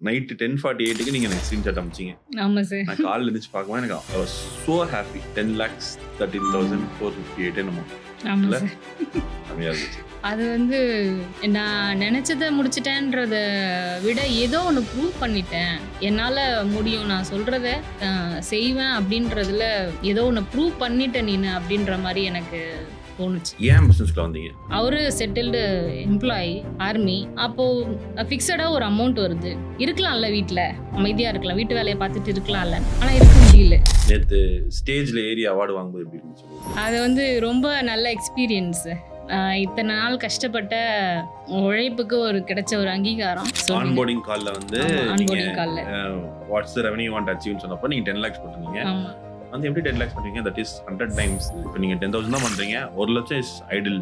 Night 10:48க்கு நீங்கள் எனக்கு screenshot அமிச்சிங்க. ஆமாம் சார். நான் காலில் இருந்துச்சு பார்க்கும்போது எனக்கு I was so happy. 10,13,458 என்னமோ. ஆமாம் சார். கம்மியாக இருந்துச்சு. அது வந்து நான் நினச்சதை முடிச்சிட்டேன்றத விட ஏதோ ஒன்று ப்ரூவ் பண்ணிட்டேன், என்னால் முடியும், நான் சொல்கிறத செய்வேன் அப்படின்றதுல ஏதோ ஒன்று ப்ரூவ் பண்ணிட்டேன் நீனு அப்படின்ற மாதிரி எனக்கு தோணுச்சு. ஏன் பிஸ்னஸ்ல வந்தீங்க? அவரு செட்டில்டு எம்ப்ளாயி, ஆர்மி. அப்போது ஃபிக்ஸடாக ஒரு அமௌண்ட் வருது. இருக்கலாம்ல, வீட்டில் அமைதியாக இருக்கலாம், வீட்டு வேலையை பார்த்துட்டு இருக்கலாம்ல, ஆனால் இருக்க முடியல. நேற்று ஸ்டேஜில் ஏறி அவார்டு வாங்கும்போது எப்படி இருந்துச்சு? அது வந்து ரொம்ப நல்ல எக்ஸ்பீரியன்ஸு. இத்தனை நாள் கஷ்டப்பட்ட உழைப்புக்கு ஒரு கிடைச்ச ஒரு அங்கீகாரம். ஆன்போர்டிங் காலில் வந்து ஆன்போர்டிங் காலில் வாட்ஸ் த ரெவென்யூ வாண்ட் அச்சீவ்னு சொன்னப்போ நீங்கள் 10 lakhs போட்டுருந்தீங்க. ஆமாம். வந்து எப்படி 10 lakhs பண்ணுறீங்க? That is 100 times. இப்போ நீங்கள் 10,000 தான் பண்ணுறீங்க, 1 லட்சம் is idle.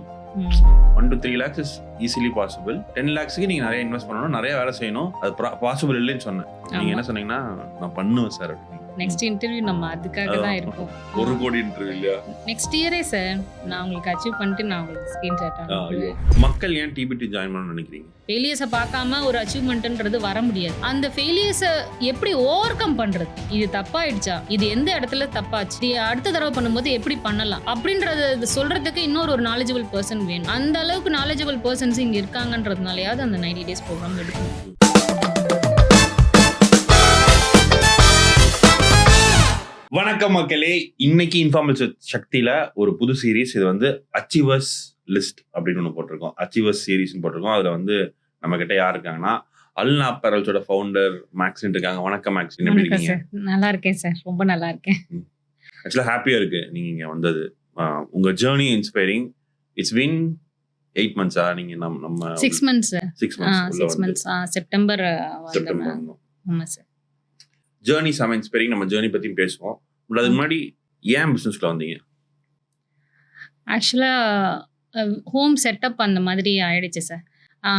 1 to 3 lakhs is easily possible. 10 lakhsக்கு நீங்கள் நிறைய இன்வெஸ்ட் பண்ணணும், நிறைய வேலை செய்யணும். அது பாசிபிள் இல்லைன்னு சொன்னேன். நீங்கள் என்ன சொன்னீங்கன்னா, நான் பண்ணுவேன் சார் அப்படின்னு. நெக்ஸ்ட் இன்டர்வியூ நம்ம அதுக்காக தான் இருக்கோம். 1 கோடி இன்டர்வியூ இல்லையா? நெக்ஸ்ட் இயரே சார் நான் உங்களுக்கு அச்சீவ் பண்ணிட்டு நான் உங்களுக்கு ஸ்க்ரீன்ஷாட் அனுப்புவேன். மக்கள் ஏன் டிபிடி ஜாயின் பண்ணணும்னு நினைக்கிறீங்க? ஃபெயிலியர்ஸை பார்க்காம ஒரு அச்சீவ்மெண்ட்ன்றது வர முடியாது. அந்த ஃபெயிலியர்ஸை எப்படி ஓவர் கம் பண்றது, இது தப்பாயிடுச்சா, இது எந்த இடத்துல தப்பாச்சு, அடுத்த தடவை பண்ணும்போது எப்படி பண்ணலாம் அப்படின்றத சொல்றதுக்கு இன்னொரு ஒரு நாலேஜபிள் பர்சன் வேணும். அந்த அளவுக்கு நாலேஜபிள் பர்சன்ஸ் இங்க இருக்காங்கன்றதுனாலயாவது அந்த 90 days ப்ரோக்ராம் எடுக்கணும். வணக்கம் மக்களே, இன்னைக்கு இன்ஃபார்மல் சக்தியில ஒரு புது சீரீஸ். இது வந்து அச்சீவர்ஸ் லிஸ்ட் அப்படின்னு ஒன்று போட்டிருக்கோம். அச்சீவர்ஸ் சீரீஸ்னு போட்டிருக்கோம். அதுல வந்து நம்ம கிட்ட யார் இருக்காங்கன்னா, அல்னா அப்பரல்ஸோட ஃபவுண்டர் மேக்ஸின் இருக்காங்க. வணக்கம் மேக்ஸின், எப்படி இருக்கீங்க? நல்லா இருக்கேன் சார், ரொம்ப நல்லா இருக்கேன். ஆக்சுவலா ஹாப்பியா இருக்கு நீங்க இங்க வந்தது. உங்க journey inspiring. It's been 8 months. நீங்க நம்ம 6 months. 6 months. செப்டம்பர். ஆமா சார். ஜேர்னி செம இன்ஸ்பைரிங். நம்ம ஜேர்னி பத்தியும் பேசுவோம். அதுக்கு முன்னாடி ஏன் பிசினஸ்ல வந்தீங்க? ஆக்சுவலாக ஹோம் செட்டப் அந்த மாதிரி ஆயிடுச்சு சார்.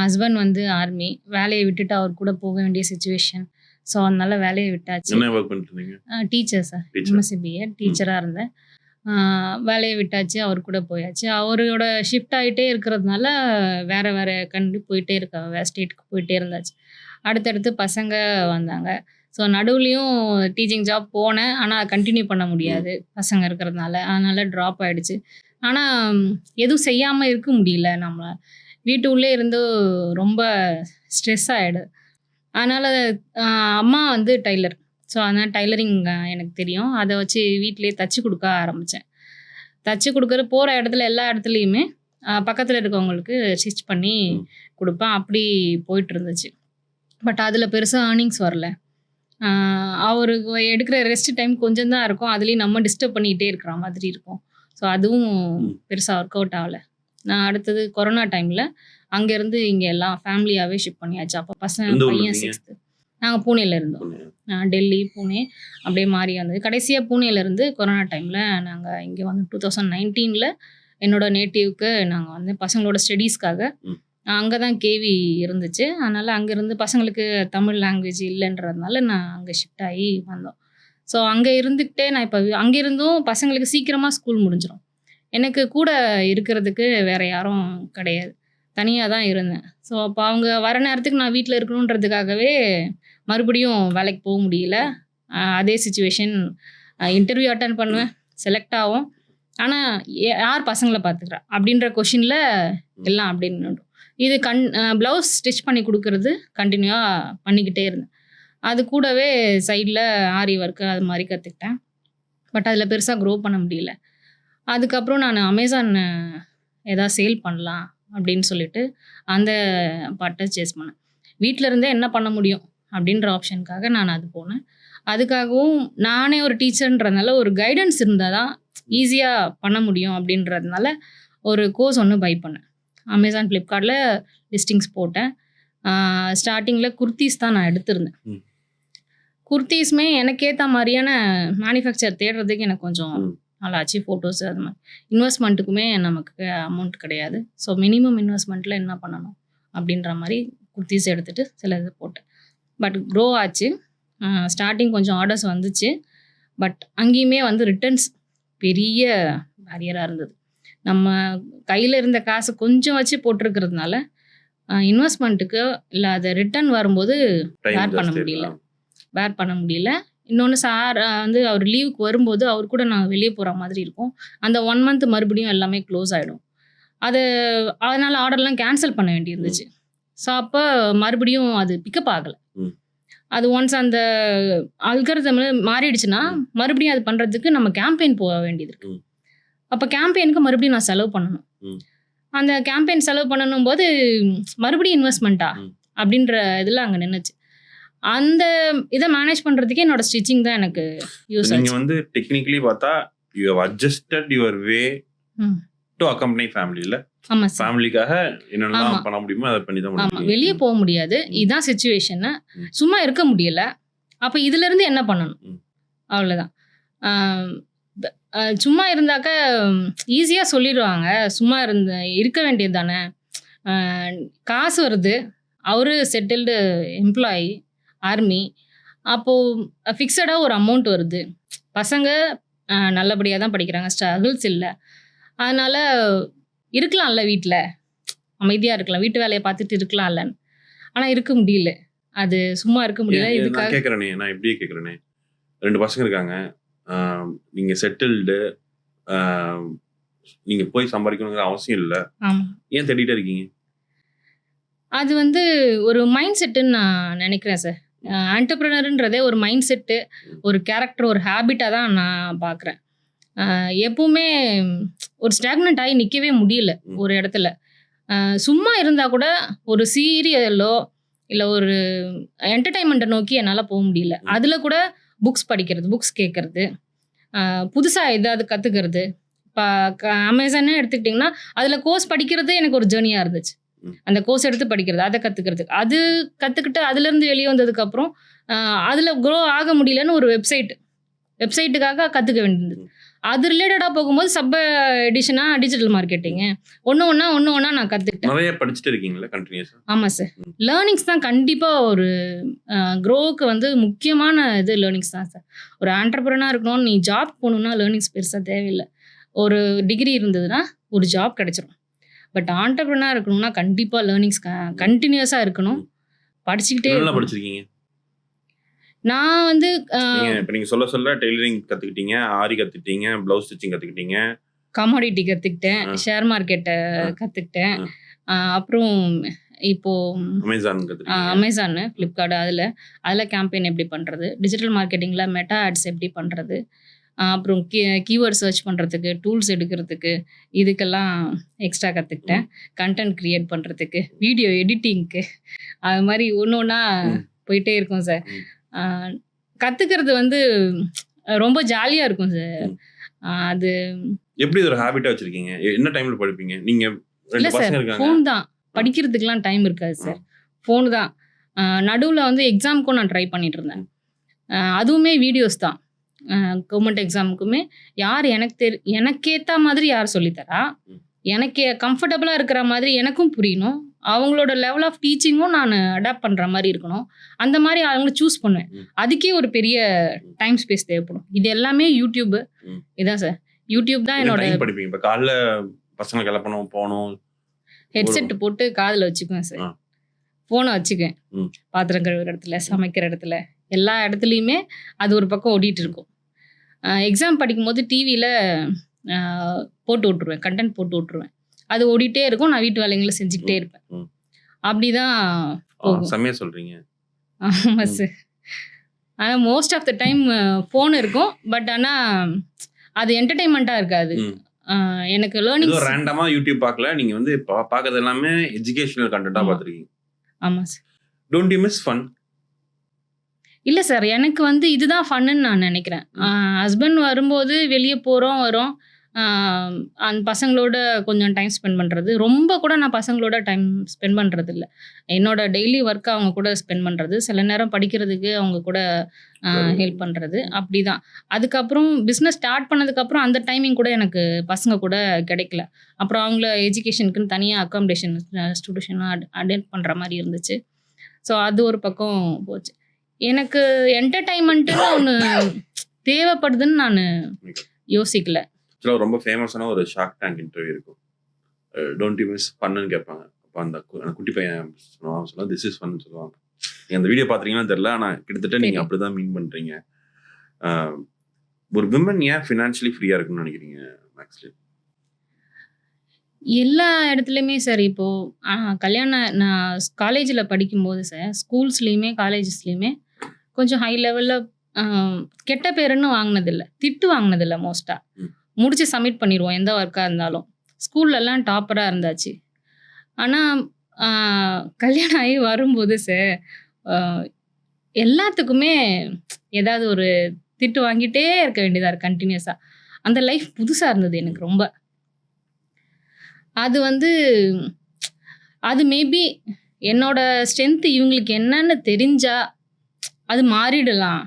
ஹஸ்பண்ட் வந்து ஆர்மி, வேலையை விட்டுட்டு அவர் கூட போக வேண்டிய சுச்சுவேஷன். ஸோ அதனால வேலையை விட்டாச்சு. என்ன ஒர்க் பண்ணிட்டு இருந்தீங்க? டீச்சர் சார், எம்எஸ்சி பிஎட் டீச்சராக இருந்தேன். வேலையை விட்டாச்சு, அவர் கூட போயாச்சு. அவரோட ஷிஃப்ட் ஆகிட்டே இருக்கிறதுனால வேறு வேறு கண்ட்ரி போயிட்டே இருக்க, வேறு ஸ்டேட்டுக்கு போயிட்டே இருந்தாச்சு. அடுத்தடுத்து பசங்க வந்தாங்க. ஸோ நடுவுலையும் டீச்சிங் ஜாப் போனேன், ஆனால் கண்டினியூ பண்ண முடியாது பசங்க இருக்கிறதுனால. அதனால் ட்ராப் ஆகிடுச்சு. ஆனால் எதுவும் செய்யாமல் இருக்க முடியல. நம்ம வீட்டு உள்ளே இருந்து ரொம்ப ஸ்ட்ரெஸ் ஆகிடும். அதனால் அம்மா வந்து டைலர். ஸோ அதனால் டைலரிங் எனக்கு தெரியும். அதை வச்சு வீட்டிலே தச்சு கொடுக்க ஆரம்பித்தேன். தச்சு கொடுக்குற போகிற இடத்துல எல்லா இடத்துலையுமே பக்கத்தில் இருக்கவங்களுக்கு ஸ்டிச் பண்ணி கொடுப்பேன். அப்படி போயிட்டு இருந்துச்சு. பட் அதில் பெருசாக ஏர்னிங்ஸ் வரல. அவருக்கு எடுக்கிற ரெஸ்ட் டைம் கொஞ்சம் தான் இருக்கும், அதுலேயும் நம்ம டிஸ்டர்ப் பண்ணிகிட்டே இருக்கிற மாதிரி இருக்கும். ஸோ அதுவும் பெருசாக ஒர்க் அவுட் ஆகலை. நான் அடுத்தது கொரோனா டைமில் அங்கேருந்து இங்கே எல்லாம் ஃபேமிலியாகவே ஷிஃப்ட் பண்ணியாச்சு. அப்போ பையன் 6th. நாங்கள் பூனேல இருந்தோம். டெல்லி, பூனே அப்படியே மாறி வந்தது. கடைசியாக பூனேலேருந்து கொரோனா டைமில் நாங்கள் இங்கே வந்து 2019 என்னோட நேட்டிவ்க்கு நாங்கள் வந்து பசங்களோட ஸ்டடீஸ்க்காக அங்கே தான் கேவி இருந்துச்சு. அதனால் அங்கேருந்து பசங்களுக்கு தமிழ் லாங்குவேஜ் இல்லைன்றதுனால நான் அங்கே ஷிஃப்ட் ஆகி வந்தோம். ஸோ அங்கே இருந்துக்கிட்டே நான் இப்போ அங்கே இருந்தும் பசங்களுக்கு சீக்கிரமாக ஸ்கூல் முடிஞ்சிடும். எனக்கு கூட இருக்கிறதுக்கு வேறு யாரும் கிடையாது, தனியாக தான் இருந்தேன். ஸோ அப்போ அவங்க வர நேரத்துக்கு நான் வீட்டில் இருக்கணுன்றதுக்காகவே மறுபடியும் வேலைக்கு போக முடியல. அதே சுச்சுவேஷன். இன்டர்வியூ அட்டன் பண்ணுவேன், செலக்ட் ஆகும், ஆனால் யார் பசங்களை பார்த்துக்கிறா அப்படின்ற கொஷினில் எல்லாம் அப்படின்னு இது ப்ளவுஸ் ஸ்டிச் பண்ணி கொடுக்கறது கண்டினியூவாக பண்ணிக்கிட்டே இருந்தேன். அது கூடவே சைடில் ஆரி ஒர்க்கு அது மாதிரி கற்றுக்கிட்டேன். பட் அதில் பெருசாக க்ரோ பண்ண முடியல. அதுக்கப்புறம் நான் அமேசான் ஏதாவது சேல் பண்ணலாம் அப்படின்னு சொல்லிட்டு அந்த பார்ட்டை சேஸ் பண்ணேன். வீட்டில் இருந்தே என்ன பண்ண முடியும் அப்படின்ற ஆப்ஷனுக்காக நான் அது போனேன். அதுக்காகவும் நானே ஒரு டீச்சர்ன்றதுனால ஒரு கைடன்ஸ் இருந்தால் தான் ஈஸியாக பண்ண முடியும் அப்படின்றதுனால ஒரு கோர்ஸ் ஒன்று பை பண்ணேன். அமேசான், ஃப்ளிப்கார்ட்டில் லிஸ்டிங்ஸ் போட்டேன். ஸ்டார்டிங்கில் குர்த்தீஸ் தான் நான் எடுத்திருந்தேன். குர்த்தீஸுமே எனக்கு ஏற்ற மாதிரியான மேனுஃபேக்சர் தேடுறதுக்கு எனக்கு கொஞ்சம் நல்லாச்சு. ஃபோட்டோஸ் அது மாதிரி இன்வெஸ்ட்மெண்ட்டுக்குமே நமக்கு அமௌண்ட் கிடையாது. ஸோ மினிமம் இன்வெஸ்ட்மெண்ட்டில் என்ன பண்ணணும் அப்படின்ற மாதிரி குர்த்தீஸ் எடுத்துகிட்டு சில இது போட்டேன். பட் க்ரோ ஆச்சு. ஸ்டார்டிங் கொஞ்சம் ஆர்டர்ஸ் வந்துச்சு. பட் அங்கேயுமே வந்து ரிட்டர்ன்ஸ் பெரிய பேரியராக இருந்தது. நம்ம கையில் இருந்த காசு கொஞ்சம் வச்சு போட்டிருக்கிறதுனால இன்வெஸ்ட்மெண்ட்டுக்கு இல்லை அதை ரிட்டர்ன் வரும்போது டைம் வேர் பண்ண ஜாஸ்தி முடியல வேர் பண்ண முடியல. இன்னொன்று சார் வந்து அவர் லீவுக்கு வரும்போது அவர் கூட நான் வெளியே போகிற மாதிரி இருக்கும். அந்த 1 மந்த் மறுபடியும் எல்லாமே க்ளோஸ் ஆகிடும். அது அதனால் ஆர்டர்லாம் கேன்சல் பண்ண வேண்டியிருந்துச்சு. ஸோ அப்போ மறுபடியும் அது பிக்கப் ஆகலை. அது ஒன்ஸ் அந்த அல்காரிதம் மாறிடுச்சுன்னா மறுபடியும் அது பண்ணுறதுக்கு நம்ம கேம்பெயின் போக வேண்டியது இருக்கு. அப்போ கேம்பெயினுக்கு மறுபடியும் நான் செலவு பண்ணணும். அந்த கேம்பெயின் செலவு பண்ணணும் போது மறுபடியும் இன்வெஸ்ட்மெண்ட்டா அப்படின்ற இதில் அங்கே நின்றுச்சு. அந்த இதை மேனேஜ் பண்ணுறதுக்கே என்னோட ஸ்டிச்சிங் தான் எனக்கு யூஸ் ஆச்சு. நீங்கள் வந்து டெக்னிக்கலி பார்த்தா you have adjusted your way to accompany ஃபேமிலியில். ஆமாம் சார். ஃபேமிலிக்காக என்னென்னலாம் பண்ண முடியுமோ அதை பண்ணி தான் ஆமாம், முடியும். வெளியே போக முடியாது, இதுதான் சுச்சுவேஷன்னு. சும்மா இருக்க முடியல. அப்போ இதுலேருந்து என்ன பண்ணணும், அவ்வளோதான். சும்மா இருந்தாக்க ஈஸியாக சொல்லிடுவாங்க, சும்மா இருக்க வேண்டியது தானே. காசு வருது, அவரு செட்டில்டு எம்ப்ளாயி, ஆர்மி. அப்போது ஃபிக்ஸடாக ஒரு அமௌண்ட் வருது. பசங்க நல்லபடியாக தான் படிக்கிறாங்க, ஸ்ட்ரகிள்ஸ் இல்லை. அதனால் இருக்கலாம்ல, வீட்டில் அமைதியாக இருக்கலாம், வீட்டு வேலையை பார்த்துட்டு இருக்கலாம்லன்னு. ஆனால் இருக்க முடியல, அது சும்மா இருக்க முடியல. நான் கேட்குறேனே, நான் இப்படியே கேட்குறேனே, 2 பசங்க இருக்காங்க, நீங்கள் செட்டில்டு, நீங்கள் போய் சம்பாதிக்கணுங்கிற அவசியம் இல்லை, ஏன் தேடிட்டே இருக்கீங்க? அது வந்து ஒரு மைண்ட் செட்டுன்னு நான் நினைக்கிறேன் சார். ஆண்டர்ப்ரனர்ன்றதே ஒரு மைண்ட் செட்டு, ஒரு கேரக்டர், ஒரு ஹேபிட்டாக தான் நான் பார்க்குறேன். எப்பவுமே ஒரு ஸ்டாக்னண்ட் ஆகி நிற்கவே முடியல ஒரு இடத்துல. சும்மா இருந்தால் கூட ஒரு சீரியலோ இல்லை ஒரு என்டர்டைன்மெண்ட்டை நோக்கி என்னால் போக முடியல. அதில் கூட புக்ஸ் படிக்கிறது, புக்ஸ் கேட்குறது, புதுசாக ஏதாவது கற்றுக்கிறது. இப்போ அமேசானே எடுத்துக்கிட்டிங்கன்னா அதில் கோர்ஸ் படிக்கிறது எனக்கு ஒரு ஜேர்னியாக இருந்துச்சு. அந்த கோர்ஸ் எடுத்து படிக்கிறது, அதை கற்றுக்கிறதுக்கு, அது கற்றுக்கிட்டு அதுலேருந்து வெளியே வந்ததுக்கப்புறம் அதில் க்ரோ ஆக முடியலன்னு ஒரு வெப்சைட்டுக்காக கற்றுக்க வேண்டியது. அது ரிலேட்டடாக போகும்போது சப் எடிஷனாக டிஜிட்டல் மார்க்கெட்டிங்கு ஒன்று ஒன்றா நான் கற்றுக்கிட்டேன். நிறைய படிச்சுட்டு இருக்கீங்களா கண்டினியூஸாக? ஆமாம் சார். லேர்னிங்ஸ் தான் கண்டிப்பாக ஒரு க்ரோவுக்கு வந்து முக்கியமான இது லேர்னிங்ஸ் தான் சார். ஒரு ஆண்டர்ப்ரனராக இருக்கணும்னு நீ ஜாப் போகணுன்னா லேர்னிங்ஸ் பெருசாக தேவையில்லை. ஒரு டிகிரி இருந்ததுன்னா ஒரு ஜாப் கிடைச்சிரும். பட் ஆண்டர்ப்ரனராக இருக்கணும்னா கண்டிப்பாக லேர்னிங்ஸ் கண்டினியூஸாக இருக்கணும். படிச்சுக்கிட்டே படிச்சிருக்கீங்க? நான் வந்து இப்போ நீங்கள் சொல்ல டெய்லரிங் கற்றுக்கிட்டீங்க, ஆரி கற்றுக்கிட்டீங்க, ப்ளவுஸ் ஸ்டிச்சிங் கற்றுக்கிட்டீங்க, கமாடிட்டி கற்றுக்கிட்டேன், ஷேர் மார்க்கெட்டை கற்றுக்கிட்டேன். அப்புறம் இப்போது அமேசான், ஃப்ளிப்கார்ட், அதில் கேம்பெயின் எப்படி பண்ணுறது, டிஜிட்டல் மார்க்கெட்டிங்கில் மெட்டா ஆட்ஸ் எப்படி பண்ணுறது, அப்புறம் கீவேர்ட் சர்ச் பண்ணுறதுக்கு, டூல்ஸ் எடுக்கிறதுக்கு, இதுக்கெல்லாம் எக்ஸ்ட்ரா கற்றுக்கிட்டேன். கண்டென்ட் க்ரியேட் பண்ணுறதுக்கு, வீடியோ எடிட்டிங்க்கு, அது மாதிரி ஒன்று ஒன்றா போயிட்டே இருக்கும் சார். கற்றுக்கிறது வந்து ரொம்ப ஜாலியாக இருக்கும் சார். அது எப்படி ஒரு ஹேபிட்டாக வச்சுருக்கீங்க? என்ன டைமில் படிப்பீங்க நீங்கள்? இல்லை சார், ஃபோன் தான். படிக்கிறதுக்கெலாம் டைம் இருக்காது சார், ஃபோனு தான். நடுவில் வந்து எக்ஸாமுக்கும் நான் ட்ரை பண்ணிட்டு இருந்தேன். அதுவுமே வீடியோஸ் தான். கவர்மெண்ட் எக்ஸாமுக்குமே யார் எனக்கேற்ற மாதிரி யார் சொல்லித்தரா, எனக்கு கம்ஃபர்டபுளாக இருக்கிற மாதிரி எனக்கும் புரியணும், அவங்களோட லெவல் ஆஃப் டீச்சிங்கும் நான் அடாப்ட் பண்ணுற மாதிரி இருக்கணும். அந்த மாதிரி அவங்கள சூஸ் பண்ணுவேன். அதுக்கே ஒரு பெரிய டைம் ஸ்பேஸ் தேவைப்படும். இது எல்லாமே யூடியூப் இதான் சார். யூடியூப் தான் என்னோட. படிப்பீங்க இப்போ காலைல பசங்க கிளப்பணும், போகணும், ஹெட்செட் போட்டு காதில் வச்சுக்குவேன் சார், ஃபோனை வச்சுக்குவேன். பாத்திரம் கழுவுற இடத்துல, சமைக்கிற இடத்துல, எல்லா இடத்துலையுமே அது ஒரு பக்கம் ஓடிட்டு இருக்கும். எக்ஸாம் படிக்கும்போது டிவியில் போட்டு விட்ருவேன், கண்டென்ட் போட்டு விட்ருவேன். அது ஓடிட்டே இருக்கும், நான் வீட்டு வேலைங்களை செஞ்சுக்கிட்டே இருப்பேன். அப்படிதான் போகும். செம்மையா சொல்றீங்க. ஆமாம் சார். ஆனால் most of the time phone இருக்கும். பட் ஆனால் அது என்டர்டைன்மெண்ட்டாக இருக்காது. எனக்கு லேர்னிங் ரேண்டமாக யூடியூப் பார்க்கல, நீங்கள் வந்து பார்க்கறது எல்லாமே எஜுகேஷனல் கண்டென்ட்டாக பார்த்துருக்கீங்க. ஆமாம் sir. Don't you miss fun? இல்லை சார், எனக்கு வந்து இதுதான் ஃபன்னுன்னு நான் நினைக்கிறேன். ஹஸ்பண்ட் வரும்போது வெளியே வரோம், அந்த பசங்களோட கொஞ்சம் டைம் ஸ்பெண்ட் பண்ணுறது. ரொம்ப கூட நான் பசங்களோட டைம் ஸ்பெண்ட் பண்ணுறது இல்லை. என்னோட டெய்லி ஒர்க்கை அவங்க கூட ஸ்பெண்ட் பண்ணுறது, சில நேரம் படிக்கிறதுக்கு அவங்க கூட ஹெல்ப் பண்ணுறது, அப்படி தான். அதுக்கப்புறம் பிஸ்னஸ் ஸ்டார்ட் பண்ணதுக்கப்புறம் அந்த டைமிங் கூட எனக்கு பசங்க கூட கிடைக்கல. அப்புறம் அவங்கள எஜுகேஷனுக்குன்னு தனியாக அக்காமடேஷன் ஸ்டூடெண்ட்லாம் அட்டெண்ட் பண்ணுற மாதிரி இருந்துச்சு. ஸோ அது ஒரு பக்கம் போச்சு. எனக்கு என்டர்டைன்மெண்ட்டுன்னு ஒன்று தேவைப்படுதுன்னு நான் யோசிக்கல. ரொம்ப ஃபேமஸான ஒரு ஷார்க் டேங்க் இன்டர்வியூ இருக்கும், டோன்ட் யூ மிஸ் ஃபன்னு கேட்பாங்க. அந்த குட்டி பையன் சொல்லுவாங்க திஸ் இஸ் ஃபன் சொல்லுவாங்க. நீங்க அந்த வீடியோ பாத்தீங்கன்னா தெரியல, ஆனா கிட்டத்தட்ட நீங்க அப்படிதான் மீன் பண்றீங்க. ஒரு விமன் ஏன் ஃபினான்ஷியலி ஃப்ரீயா இருக்குன்னு நினைக்கிறீங்க மேக்ஸ்லி? எல்லா இடத்துலையுமே சார் இப்போ கல்யாணம் நான் காலேஜில் படிக்கும்போது சார், ஸ்கூல்ஸ்லேயுமே காலேஜஸ்லேயுமே கொஞ்சம் ஹை லெவலில் கெட்ட பேருன்னு வாங்கினதில்ல, திட்டு வாங்கினதில்ல. மோஸ்ட்டாக முடிச்சு சப்மிட் பண்ணிடுவோம் எந்த ஒர்க்காக இருந்தாலும். ஸ்கூல்லலாம் டாப்பராக இருந்தாச்சு. ஆனால் கல்யாணம் ஆகி வரும்போது சார் எல்லாத்துக்குமே ஏதாவது ஒரு திட்டு வாங்கிட்டே இருக்க வேண்டியதாக இருக்குது கண்டினியூஸாக. அந்த லைஃப் புதுசாக இருந்தது எனக்கு ரொம்ப. அது வந்து அது மேபி என்னோட ஸ்ட்ரென்த் இவங்களுக்கு என்னன்னு தெரிஞ்சா அது மாறிடலாம்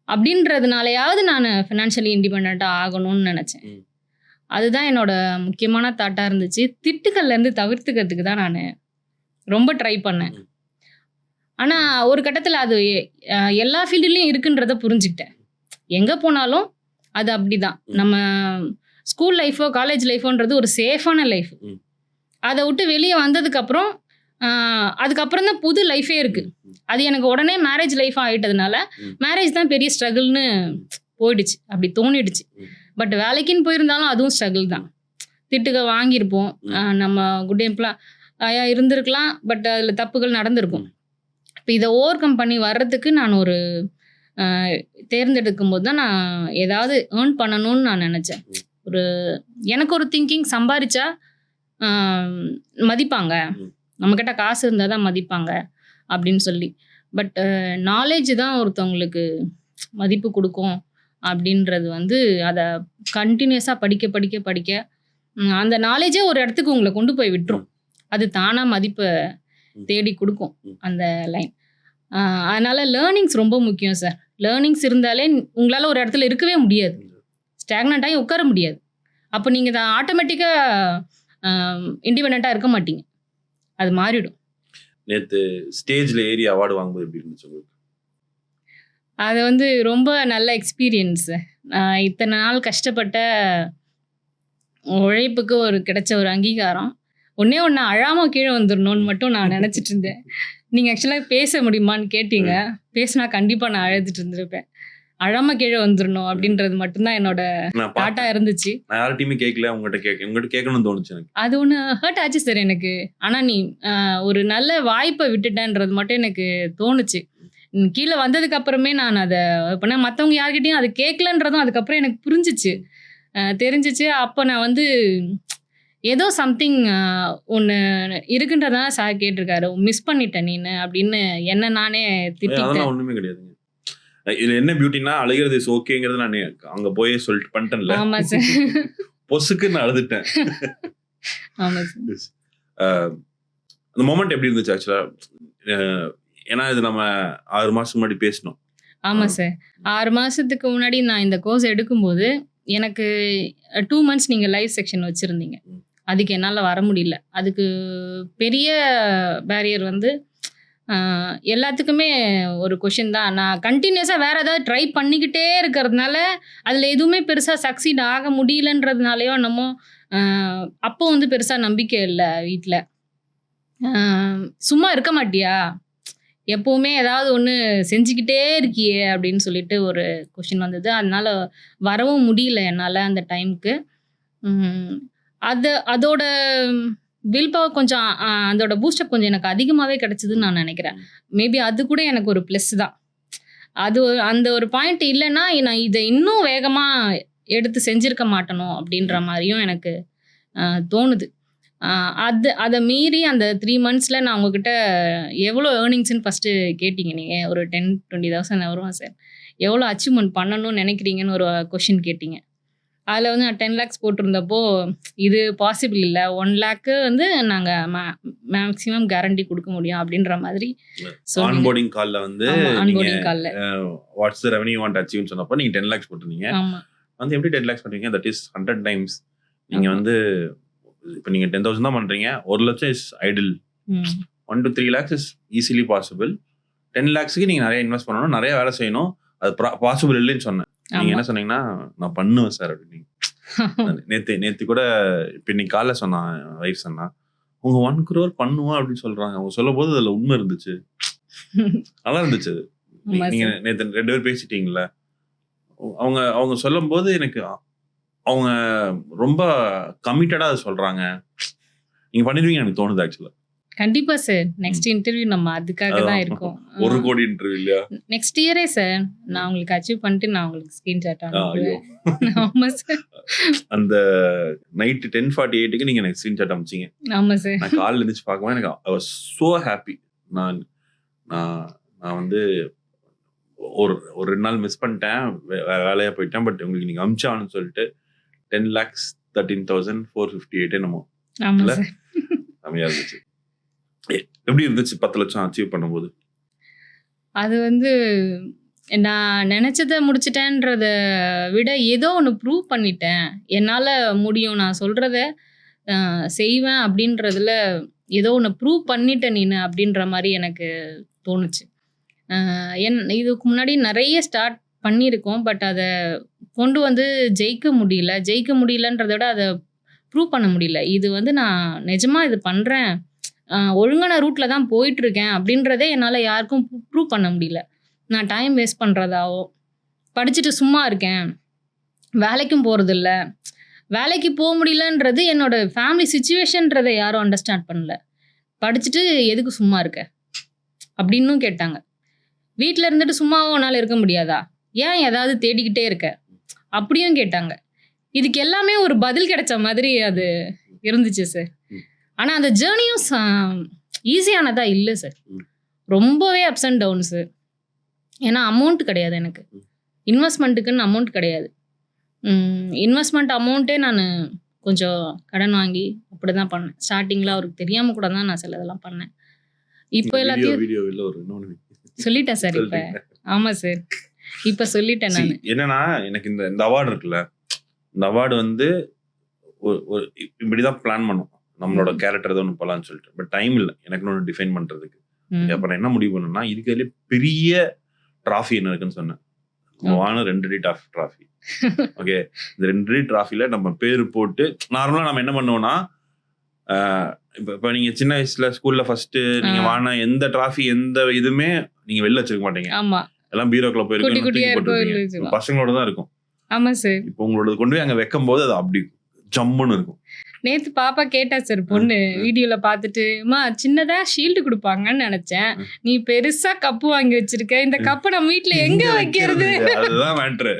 அப்படின்றதுனாலயாவது நான் ஃபினான்ஷியலி இண்டிபெண்ட்டாக ஆகணும்னு நினச்சேன். அதுதான் என்னோட முக்கியமான தாட்டாக இருந்துச்சு. திட்டுக்கள்லேருந்து தவிர்த்துக்கிறதுக்கு தான் நான் ரொம்ப ட்ரை பண்ணேன். ஆனால் ஒரு கட்டத்தில் அது எல்லா ஃபீல்டுலேயும் இருக்குன்றத புரிஞ்சுக்கிட்டேன். எங்கே போனாலும் அது அப்படி தான். நம்ம ஸ்கூல் லைஃபோ காலேஜ் லைஃபோன்றது ஒரு சேஃபான லைஃப். அதை விட்டு வெளியே வந்ததுக்கப்புறம் அதுக்கப்புறம் தான் புது லைஃபே இருக்குது. அது எனக்கு உடனே மேரேஜ் லைஃபாக ஆகிட்டதுனால மேரேஜ் தான் பெரிய ஸ்ட்ரகிள்னு போயிடுச்சு, அப்படி தோணிடுச்சு. பட் வேலைக்குன்னு போயிருந்தாலும் அதுவும் ஸ்ட்ரகிள் தான். திட்டுக வாங்கியிருப்போம், நம்ம குட் எம்ப்ளாயாக இருந்திருக்கலாம், பட் அதில் தப்புகள் நடந்திருக்கும். இப்போ இதை ஓவர் கம் பண்ணி வர்றதுக்கு நான் ஒரு தேர்ந்தெடுக்கும் போது தான் நான் ஏதாவது ஏர்ன் பண்ணணும்னு நான் நினச்சேன். எனக்கு ஒரு திங்கிங், சம்பாதிச்சா மதிப்பாங்க, நம்மக்கிட்ட காசு இருந்தால் தான் மதிப்பாங்க அப்படின்னு சொல்லி. பட் நாலேஜ் தான் ஒருத்தவங்களுக்கு மதிப்பு கொடுக்கும் அப்படின்றது வந்து அதை கண்டினியூஸாக படிக்க படிக்க படிக்க அந்த நாலேஜே ஒரு இடத்துக்கு உங்களை கொண்டு போய் விட்டுரும். அது தானாக மதிப்பை தேடி கொடுக்கும் அந்த லைன். அதனால் லேர்னிங்ஸ் ரொம்ப முக்கியம் சார். லேர்னிங்ஸ் இருந்தாலே உங்களால் ஒரு இடத்துல இருக்கவே முடியாது, ஸ்டாக்னண்ட் ஆகி உட்கார முடியாது. அப்போ நீங்கள் தான் ஆட்டோமேட்டிக்காக இண்டிபெண்ட்டாக இருக்க மாட்டீங்க, அது மாறிடும். நேற்று ஸ்டேஜில் ஏறி அவார்டு வாங்கும்போது எப்படி இருந்துச்சு உங்களுக்கு? அது வந்து ரொம்ப நல்ல எக்ஸ்பீரியன்ஸு. இத்தனை நாள் கஷ்டப்பட்ட உழைப்புக்கு கிடைச்ச ஒரு அங்கீகாரம். ஒன்றே ஒன்று, அழாமல் கீழே வந்துடணும்னு மட்டும் நான் நினச்சிட்டு இருந்தேன். நீங்கள் ஆக்சுவலாக பேச முடியுமான்னு கேட்டீங்க. பேசினா கண்டிப்பாக நான் அழுதுட்டு இருந்திருப்பேன். அழாமல் கீழே வந்துடணும் அப்படின்றது மட்டும்தான் என்னோட தாட்டாக இருந்துச்சு. நான் யார்கிட்டையுமே கேட்கல, உங்கள்கிட்ட கேட்கணும்னு தோணுச்சு எனக்கு. அது ஒன்று ஹர்ட் ஆச்சு சார் எனக்கு. ஆனால் நீ ஒரு நல்ல வாய்ப்பை விட்டுட்டேன்றது மட்டும் எனக்கு தோணுச்சு. கீழே வந்ததுக்கு அப்புறமே நான் அதை பண்ணேன். மற்றவங்க யார்கிட்டையும் அது கேட்கலன்றதும் அதுக்கப்புறம் எனக்கு தெரிஞ்சிச்சு. அப்போ நான் வந்து ஏதோ சம்திங் ஒன்று இருக்குன்றதுனால சார் கேட்டிருக்காரு, மிஸ் பண்ணிட்டேன் நீனு அப்படின்னு என்ன நானே திட்டிட்டேன். ஒன்றுமே கிடையாதுங்க. இதுல என்ன பியூட்டினா, அழுகிறது இஸ் ஓகேங்கிறது நான் அங்க போய் சொல்லிட்டு பண்ணிட்டேன்ல. ஆமா சார், பொசுக்கு நான் அழுதுட்டேன். ஆமா சார். அந்த மொமெண்ட் எப்படி இருந்துச்சு ஆக்சுவலா? ஏன்னா இது நம்ம 6 மாசத்துக்கு முன்னாடி பேசணும். ஆமா சார், 6 மாசத்துக்கு முன்னாடி நான் இந்த கோர்ஸ் எடுக்கும்போது எனக்கு 2 months நீங்கள் லைவ் செக்ஷன் வச்சுருந்தீங்க. அதுக்கு என்னால் வர முடியல. அதுக்கு பெரிய பேரியர் வந்து எல்லாத்துக்குமே ஒரு கொஷின் தான். நான் கண்டினியூஸாக வேறு ஏதாவது ட்ரை பண்ணிக்கிட்டே இருக்கிறதுனால அதில் எதுவுமே பெருசாக சக்சீட் ஆக முடியலன்றதுனாலையோ என்னமோ அப்போ வந்து பெருசாக நம்பிக்கை இல்லை வீட்டில். சும்மா இருக்க மாட்டியா, எப்போவுமே ஏதாவது ஒன்று செஞ்சுக்கிட்டே இருக்கியே அப்படின்னு சொல்லிட்டு ஒரு கொஷின் வந்தது. அதனால் வரவும் முடியல என்னால் அந்த டைமுக்கு. அதோட வில் பவர் கொஞ்சம் அதோட பூஸ்டப் கொஞ்சம் எனக்கு அதிகமாகவே கிடச்சிதுன்னு நான் நினைக்கிறேன். மேபி அது கூட எனக்கு ஒரு ப்ளஸ் தான். அது அந்த ஒரு பாயிண்ட் இல்லைன்னா நான் இதை இன்னும் வேகமாக எடுத்து செஞ்சுருக்க மாட்டேனோ அப்படின்ற மாதிரியும் எனக்கு தோணுது. அதை மீறி அந்த 3 monthsல நான் உங்ககிட்ட எவ்வளோ ஏர்னிங்ஸ்ன்னு ஃபஸ்ட்டு கேட்டிங்க. நீங்கள் ஒரு 10,000-20,000 வருவோம் சார், எவ்வளோ அச்சீவ்மெண்ட் பண்ணணும்னு நினைக்கிறீங்கன்னு ஒரு கொஷின் கேட்டிங்க. அதில் வந்து நான் 10 lakhs போட்டிருந்தப்போ இது பாசிபிள் இல்லை, 1 lakh வந்து நாங்கள் மேக்ஸிமம் கேரண்டி கொடுக்க முடியும் அப்படின்ற மாதிரி ஆன்போர்டிங் காலில் வந்து ஆன்போர்டிங் காலில் வாட்ஸ் த ரெவென்யூ வாண்ட் அச்சீவ்னு சொன்னப்போ நீங்கள் 10 lakhs போட்டிருந்தீங்க. வந்து எப்படி 10 lakhs பண்ணுறீங்க? That is 100 times. நீங்கள் வந்து இப்போ நீங்கள் 10,000 தான் பண்ணுறீங்க, 1 லட்சம் is idle. 1 to 3 lakhs is easily possible. 10 lakhsக்கு நீங்கள் நிறைய இன்வெஸ்ட் பண்ணணும், நிறைய வேலை செய்யணும். அது பாசிபிள் இல்லைன்னு சொன்னேன். நீங்க என்ன சொன்னீங்கன்னா, நான் பண்ணுவேன் சார் அப்படின்னு. நேத்து கூட இப்ப இன்னைக்கு காலைல சொன்னான் வைஃப் சொன்னா, அவங்க 1 crore பண்ணுவான் அப்படின்னு சொல்றாங்க. அவங்க சொல்லும்போது அதுல உண்மை இருந்துச்சு. நல்லா இருந்துச்சு அது. ஆமா நீங்க சார். நேத்து 2 பேரும் பேசிட்டீங்கல்ல. அவங்க அவங்க சொல்லும்போது எனக்கு அவங்க ரொம்ப கமிட்டடா அத சொல்றாங்க. நீங்க பண்ணிடுவீங்கன்னு எனக்கு தோணுது ஆக்சுவலா. கண்டிப்பா சார். நெக்ஸ்ட் இன்டர்வியூ நம்ம அதுக்காக தான் அதான் இருக்கோம். 1 கோடி இன்டர்வியூ இல்லையா? நெக்ஸ்ட் இயரே சார். நான் உங்களுக்கு அச்சீவ் பண்ணிட்டு நான் உங்களுக்கு ஸ்கிரீன்ஷாட் ஐயோ! அனுப்புவேன். ஆமா சார். அந்த நைட் 10:48க்கு நீங்க எனக்கு ஸ்கிரீன்ஷாட் அனுப்பிச்சீங்க. ஆமா சார். நான் காலைல எந்திரிச்சு பார்க்கும்போது எனக்கு ஐ வாஸ் சோ ஹாப்பி. நான் நான் நான் வந்து ஒரு 2 நாள் மிஸ் பண்ணிட்டேன். வேற வேலையா போயிட்டேன். பட் உங்களுக்கு நீங்க அனுப்பிச்சான்னு சொல்லிட்டு 10,13,458 என்னமோ ஆமா இல்ல? சார். செமையா இருந்துச்சு. எப்படி இருந்துச்சு 10 லட்சம் அச்சீவ் பண்ணும்போது? அது வந்து நான் நெனச்சத முடிச்சுட்டேன்றத விட ஏதோ ஒண்ணு ப்ரூவ் பண்ணிட்டேன். என்னால முடியும். நான் சொல்றத செய்வேன் அப்படின்றதுல ஏதோ ஒண்ணு ப்ரூவ் பண்ணிட்ட நீனு அப்படின்ற மாரி எனக்கு தோணுச்சு. இதுக்கு முன்னாடி நெறைய ஸ்டார்ட் பண்ணியிருக்கோம். பட் அத கொண்டு வந்து ஜெயிக்க முடியல. ஜெயிக்க முடியலன்றத விட அத ப்ரூவ் பண்ண முடியல. இது வந்து நான் நிஜமா இது பண்றேன். ஒழுங்கான ரூட்ல தான் போயிட்டுருக்கேன் அப்படின்றதே என்னால யாருக்கும் ப்ரூவ் பண்ண முடியல. நான் டைம் வேஸ்ட் பண்றதாவோ, படிச்சுட்டு சும்மா இருக்கேன். வேலைக்கும் போறதில்ல. வேலைக்கு போ முடியலன்றது என்னோட ஃபேமிலி சிச்சுவேஷன்றத யாரும் அண்டர்ஸ்டாண்ட் பண்ணல. படிச்சுட்டு எதுக்கு சும்மா இருக்க? அப்படின்னும் கேட்டாங்க. வீட்ல இருந்துட்டு சும்மாவும் உன்னால இருக்க முடியாதா? ஏன் ஏதாவது தேடிக்கிட்டே இருக்க? அப்படியும் கேட்டாங்க. இதுக்கு எல்லாமே ஒரு பதில் கிடைச்ச மாதிரி அது இருந்துச்சு சார். ஆனா அந்த ஜர்னியும் ஈஸியானதா இல்ல சார். ரொம்பவே அப்ஸ் அண்ட் டவுன்ஸு. ஏன்னா அமௌண்ட் கிடையாது எனக்கு. இன்வெஸ்ட்மெண்ட்டுக்குன்னு அமௌண்ட் கிடையாது. இன்வெஸ்ட்மெண்ட் அமௌண்ட்டே நான் கொஞ்சம் கடன் வாங்கி அப்படிதான் பண்ணேன். ஸ்டார்டிங்ல அவருக்கு தெரியாம கூட தான் நான் சிலதெல்லாம் பண்ணேன். இப்போ எல்லாத்தையும் வீடியோவில் ஒரு இன்னொன்னு சொல்லிட்டேன் சார் இப்ப. ஆமா சார். இப்ப சொல்லிட்டேன் நானு. என்னன்னா எனக்கு இந்த அவார்டு இருக்குல்ல, இந்த அவார்டு வந்து ஒரு இப்படிதான் பிளான் பண்ணும். நம்மளோட கேரக்டர் ஏதோ ஒன்று போலான்னு சொல்லிட்டு. பட் டைம் இல்லை எனக்கு ஒன்று டிஃபைன் பண்றதுக்கு. அப்புறம் என்ன முடிவு பண்ணேன்னா, இதுக்கு பெரிய டிராஃபி என்ன இருக்குன்னு சொன்னேன். வாங்க 2 அடி டிராஃபி. ஓகே, இந்த 2 அடி டிராஃபில நம்ம பேர் போட்டு நார்மலா நம்ம என்ன பண்ணுவோம்னா, இப்ப நீங்க சின்ன வயசுல ஸ்கூல்ல ஃபர்ஸ்ட் நீங்க வாங்கின எந்த டிராஃபி எந்த இதுவுமே நீங்க வெளில வச்சிருக்க மாட்டீங்க. ஆமா. எல்லாம் பீரோக்குள்ள போயிருக்கும். பசங்களோட தான் இருக்கும். ஆமா சார். இப்போ உங்களோட கொண்டு போய் அங்க வைக்கும் போது அது அப்படி ஜம்முன்னு இருக்கும். நேத்து பாப்பா கேட்டா சார் பொண்ணு வீடியோல பாத்துட்டு, அம்மா சின்னதா ஷீல்டு கொடுப்பாங்கன்னு நினைச்சேன். நீ பெருசா கப்பு வாங்கி வச்சிருக்க. இந்த கப்பை நம்ம வீட்டுல எங்க வைக்கிறது? அதுதான் மேட்ரு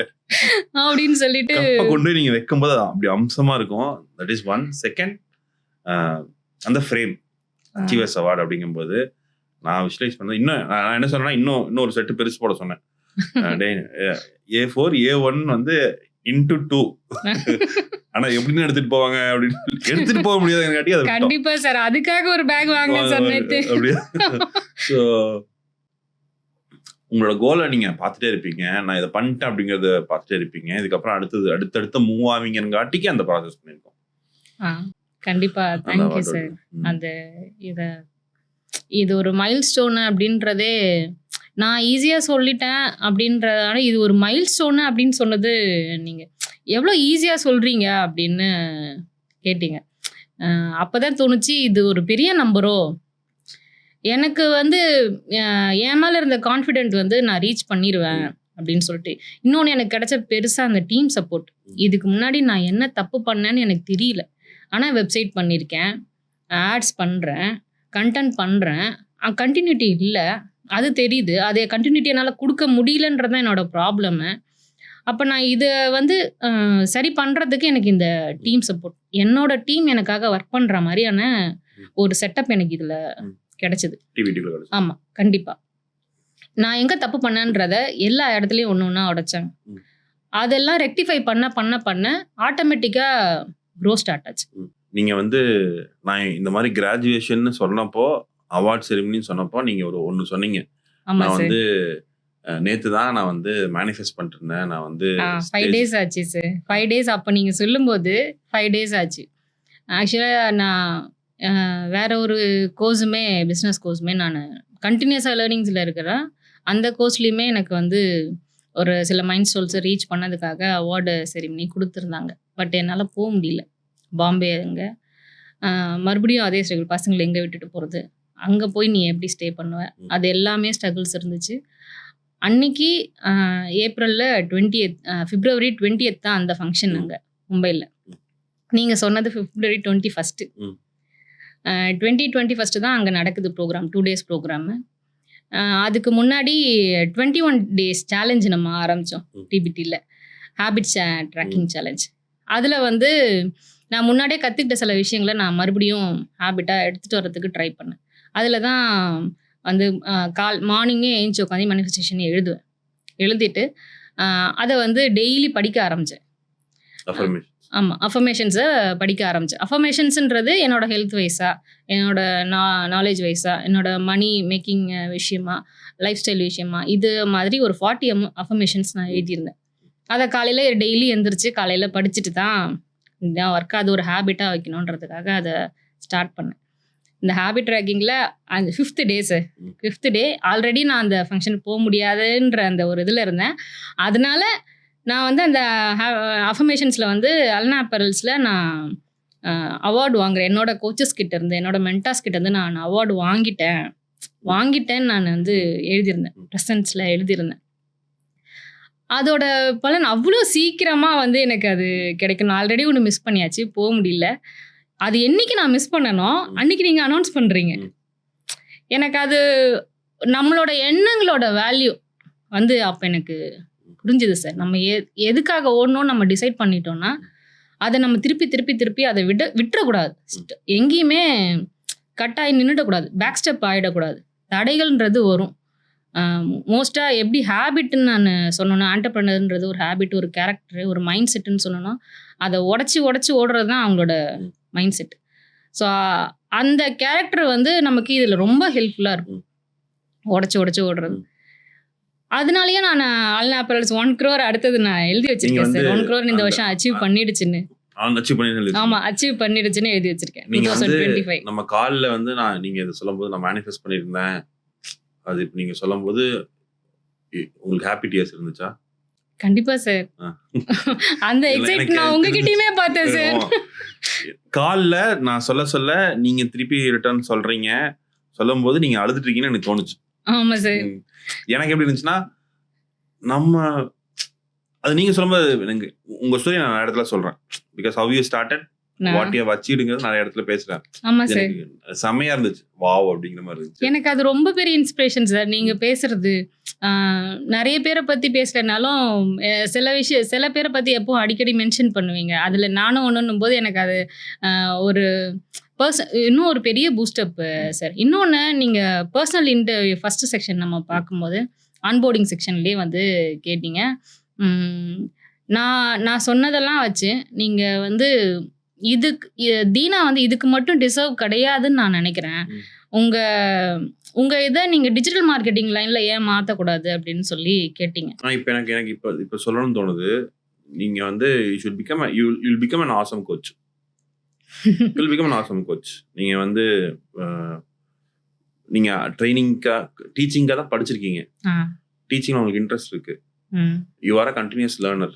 அப்படின்னு சொல்லிட்டு கொண்டு போய் நீங்க வைக்கும் போது அப்படி அம்சமா இருக்கும். That is one. செகண்ட், அந்த ஃப்ரேம் அச்சீவர்ஸ் அவார்டு அப்படிங்கும் போது நான் விஷுவலைஸ் பண்ணேன். இன்னும் நான் என்ன சொன்னேன்னா, இன்னொரு செட்டு பெருசு போட சொன்னேன். A4 A1 வந்து into 2. ஆனா எப்படின்னு எடுத்துட்டு போவாங்க அப்படின்னு எடுத்துட்டு போக முடியாது. கண்டிப்பா சார், அதுக்காக ஒரு பேக் வாங்க சொன்னேன். ஸோ உங்களோட கோலை நீங்க பார்த்துட்டே இருப்பீங்க. நான் இதை பண்ணிட்டேன் அப்படிங்கறத பார்த்துட்டே இருப்பீங்க. இதுக்கப்புறம் அடுத்தடுத்த மூவ் ஆவீங்கங்காட்டிக்கு அந்த ப்ராசஸ் பண்ணிருக்கோம். கண்டிப்பா. Thank you sir. அந்த இது ஒரு மைல் ஸ்டோன் அப்படின்றதே நான் ஈஸியா சொல்லிட்டேன் அப்படின்றதால இது ஒரு மைல் ஸ்டோன் அப்படின்னு சொன்னது நீங்க எவ்வளோ ஈஸியா சொல்றீங்க அப்படின்னு கேட்டீங்க. அப்பதான் தோணுச்சு இது ஒரு பெரிய நம்பரோ. எனக்கு வந்து என் மேல இருந்த கான்ஃபிடென்ட் வந்து நான் ரீச் பண்ணிடுவேன் அப்படின்னு சொல்லிட்டு. இன்னொன்று எனக்கு கிடைச்ச பெருசா அந்த டீம் சப்போர்ட். இதுக்கு முன்னாடி நான் என்ன தப்பு பண்ணேன்னு எனக்கு தெரியல. ஆனால் வெப்சைட் பண்ணியிருக்கேன், ஆட்ஸ் பண்ணுறேன், கண்டென்ட் பண்ணுறேன். கண்டினியூட்டி இல்லை, அது தெரியுது. அதை கண்டினியூட்டி என்னால் கொடுக்க முடியலன்றதான் என்னோட ப்ராப்ளமு. அப்போ நான் இதை வந்து சரி பண்ணுறதுக்கு எனக்கு இந்த டீம் சப்போர்ட், என்னோட டீம் எனக்காக ஒர்க் பண்ணுற மாதிரியான ஒரு செட்டப் எனக்கு இதில் கிடைச்சிது. ஆமாம், கண்டிப்பாக. நான் எங்கே தப்பு பண்ணேன்றத எல்லா இடத்துலையும் ஒன்று ஒன்றா உடைச்சாங்க. அதெல்லாம் ரெக்டிஃபை பண்ண ஆட்டோமேட்டிக்காக க்ரோ ஸ்டார்ட் ஆச்சு. நீங்க வந்து நான் இந்த மாதிரி கிராஜுவேஷன் சொன்னப்போ, அவார்ட் செரிமனின்னு சொன்னப்போ நீங்க ஒன்று சொன்னீங்க. நான் வந்து நேத்து தான் நான் வந்து மேனிஃபெஸ்ட் பண்ணிட்டு இருந்தேன். நான் வந்து 5 days ஆச்சு சார். 5 days அப்போ நீங்க சொல்லும்போது 5 days ஆச்சு. ஆக்சுவலாக நான் வேற ஒரு கோர்ஸுமே, பிஸ்னஸ் கோர்ஸுமே நான் கண்டினியூஸாக லேர்னிங்ஸில் இருக்கிறேன். அந்த கோர்ஸ்லேயுமே எனக்கு வந்து ஒரு சில மைண்ட் ஸ்டோன்ஸை ரீச் பண்ணதுக்காக அவார்டு செரிமனி கொடுத்துருந்தாங்க. பட் என்னால் போக முடியல பாம்பே. அங்கே மறுபடியும் அதே ஸ்ட்ரகிள். பசங்கள எங்க விட்டுட்டு போறது? அங்க போய் நீ எப்படி ஸ்டே பண்ணுவ? அது எல்லாமே ஸ்ட்ரகிள்ஸ் இருந்துச்சு. அன்னைக்கு ஏப்ரல்ல 20th பிப்ரவரி 20th தான் அந்த ஃபங்ஷன் அங்க மும்பைல. நீங்க சொன்னது பிப்ரவரி 21. 21 தான் அங்க நடக்குது ப்ரோகிராம். 2 days program. அதுக்கு முன்னாடி 21 டேஸ் சேலஞ்ச் நம்ம ஆரம்பிச்சோம் டிபிடில. Habit tracking challenge. அதுல வந்து நான் முன்னாடியே கத்துக்கிட்ட சில விஷயங்களை நான் மறுபடியும் ஹேபிட்டா எடுத்துட்டு வரதுக்கு ட்ரை பண்ணேன். அதுல தான் வந்து மார்னிங்கே ஏஞ்சி உட்காந்து மேனிஃபெஸ்டேஷன் எழுதுவேன். எழுதிட்டு அதை வந்து டெய்லி படிக்க ஆரம்பிச்சேன். ஆமாம், அஃபர்மேஷன்ஸை படிக்க ஆரம்பிச்சேன். அஃபர்மேஷன்ஸுன்றது என்னோட ஹெல்த் வைஸா, என்னோட நாலேஜ் வைஸா, என்னோட மணி மேக்கிங் விஷயமா, லைஃப் ஸ்டைல் விஷயமா, இது மாதிரி ஒரு 40 அஃபர்மேஷன்ஸ் நான் எழுதியிருந்தேன். அதை காலையில் டெய்லி எந்திரிச்சு காலையில் படிச்சுட்டு தான் இதான் ஒர்க், அது ஒரு ஹேபிட்டாக வைக்கணுன்றதுக்காக அதை ஸ்டார்ட் பண்ணேன். இந்த ஹேபிட் ட்ராக்கிங்கில் அந்த 5th டே சார், 5th டே ஆல்ரெடி நான் அந்த ஃபங்க்ஷனுக்கு போக முடியாதுன்ற அந்த ஒரு இதில் இருந்தேன். அதனால நான் வந்து அந்த அஃபர்மேஷன்ஸில் வந்து அல்னா அப்பரல்ஸில் நான் அவார்டு வாங்குறேன். என்னோட கோச்சஸ் கிட்ட இருந்து, என்னோட மென்டார்ஸ் கிட்ட இருந்து நான் அவார்டு வாங்கிட்டேன்னு நான் வந்து எழுதியிருந்தேன். ப்ரெசன்ஸில் எழுதியிருந்தேன். அதோட பலன் அவ்வளோ சீக்கிரமாக வந்து எனக்கு அது கிடைக்கணும். ஆல்ரெடி ஒன்று மிஸ் பண்ணியாச்சு, போக முடியல. அது என்னைக்கு நான் மிஸ் பண்ணனோ அன்னைக்கு நீங்கள் அனௌன்ஸ் பண்ணுறீங்க. எனக்கு அது நம்மளோட எண்ணங்களோட வேல்யூ வந்து அப்போ எனக்கு புரிஞ்சுது சார். நம்ம எதுக்காக ஓடணும்னு நம்ம டிசைட் பண்ணிட்டோம்னா அதை நம்ம திருப்பி அதை விட்டுறக்கூடாது. எங்கேயுமே கட்டாயி நின்றுடக்கூடாது, பேக் ஸ்டெப் ஆகிடக்கூடாது. தடைகள்ன்றது வரும். மோஸ்ட்டாக எப்படி ஹேபிட்னு நான் சொன்னோன்னா, ஆண்டர்ப்ரனர்ன்றது ஒரு ஹேபிட், ஒரு கேரக்டரு, ஒரு மைண்ட் செட்டுன்னு சொன்னோன்னா, அதை உடச்சி ஓடுறது தான் அவங்களோட மைண்ட் செட். ஸோ அந்த கேரக்டர் வந்து நமக்கு இதில் ரொம்ப ஹெல்ப்ஃபுல்லாக இருக்கும், உடச்சி ஓடுறது. அதனாலயே நான் அல்னா அப்பரல்ஸ் 1 crore அடுத்தது நான் எழுதி வச்சிருக்கேன் சார். 1 crore இந்த வருஷம் அச்சீவ் பண்ணிடுச்சுன்னு. ஆமா, அச்சீவ் பண்ணிடுச்சுன்னு எழுதி வச்சிருக்கேன். 2025 நம்ம கால்ல வந்து நீங்க இதை சொல்லும்போது நான் மேனிஃபெஸ்ட் பண்ணியிருந்தேன். அது இப்போ நீங்க சொல்லும்போது உங்களுக்கு ஹாப்பி டியர்ஸ் இருந்துச்சா? கண்டிப்பா சார். அந்த எக்ஸைட் நான் உங்ககிட்டயுமே பார்த்தேன் சார். கால்ல நான் சொல்ல நீங்க திருப்பி ரிட்டர்ன் சொல்லும்போது நீங்க அழுதுட்டு இருக்கீங்கன்னு எனக்கு தோணுச்சு. ஆமா சார். எனக்கு எப்படி இருந்துச்சுன்னா, நம்ம அது நீங்க சொல்லும்போது எனக்கு உங்க ஸ்டோரி நான் நிறைய இடத்துல சொல்றேன். Because how you started, what you have அச்சீவ்டுங்கிறது நிறைய இடத்துல பேசுறேன். ஆமா சார். செமையா இருந்துச்சு, வாவ் அப்படிங்கிற மாதிரி இருந்துச்சு. எனக்கு அது ரொம்ப பெரிய இன்ஸ்பிரேஷன் சார். நீங்க பேசுறது நிறைய பேரை பத்தி பேசலனாலும் சில பேரை பத்தி எப்பவும் அடிக்கடி மென்ஷன் பண்ணுவீங்க. அதுல நானும் ஒண்ணுன்னும் போது எனக்கு அது ஒரு இன்னும் ஒரு பெரிய பூஸ்டப் சார். இன்னொன்று, நீங்கள் பர்சனல் இன்டர்வியூ ஃபஸ்ட்டு செக்ஷன் நம்ம பார்க்கும்போது ஆன்போர்டிங் செக்ஷன்லேயே வந்து கேட்டீங்க. நான் சொன்னதெல்லாம் வச்சு நீங்கள் வந்து தீனா வந்து இதுக்கு மட்டும் டிசர்வ் கிடையாதுன்னு நான் நினைக்கிறேன். உங்கள் இதை நீங்கள் டிஜிட்டல் மார்க்கெட்டிங் லைனில் ஏன் மாற்றக்கூடாது அப்படின்னு சொல்லி கேட்டீங்க. இப்போ எனக்கு இப்போ சொல்லணும்னு தோணுது. நீங்கள் வந்து you'll become an awesome coach. You'll become an awesome coach. நீங்கள் வந்து நீங்கள் டீச்சிங்காக தான் படிச்சிருக்கீங்க. டீச்சிங் உங்களுக்கு இன்ட்ரெஸ்ட் இருக்கு. You are a continuous learner.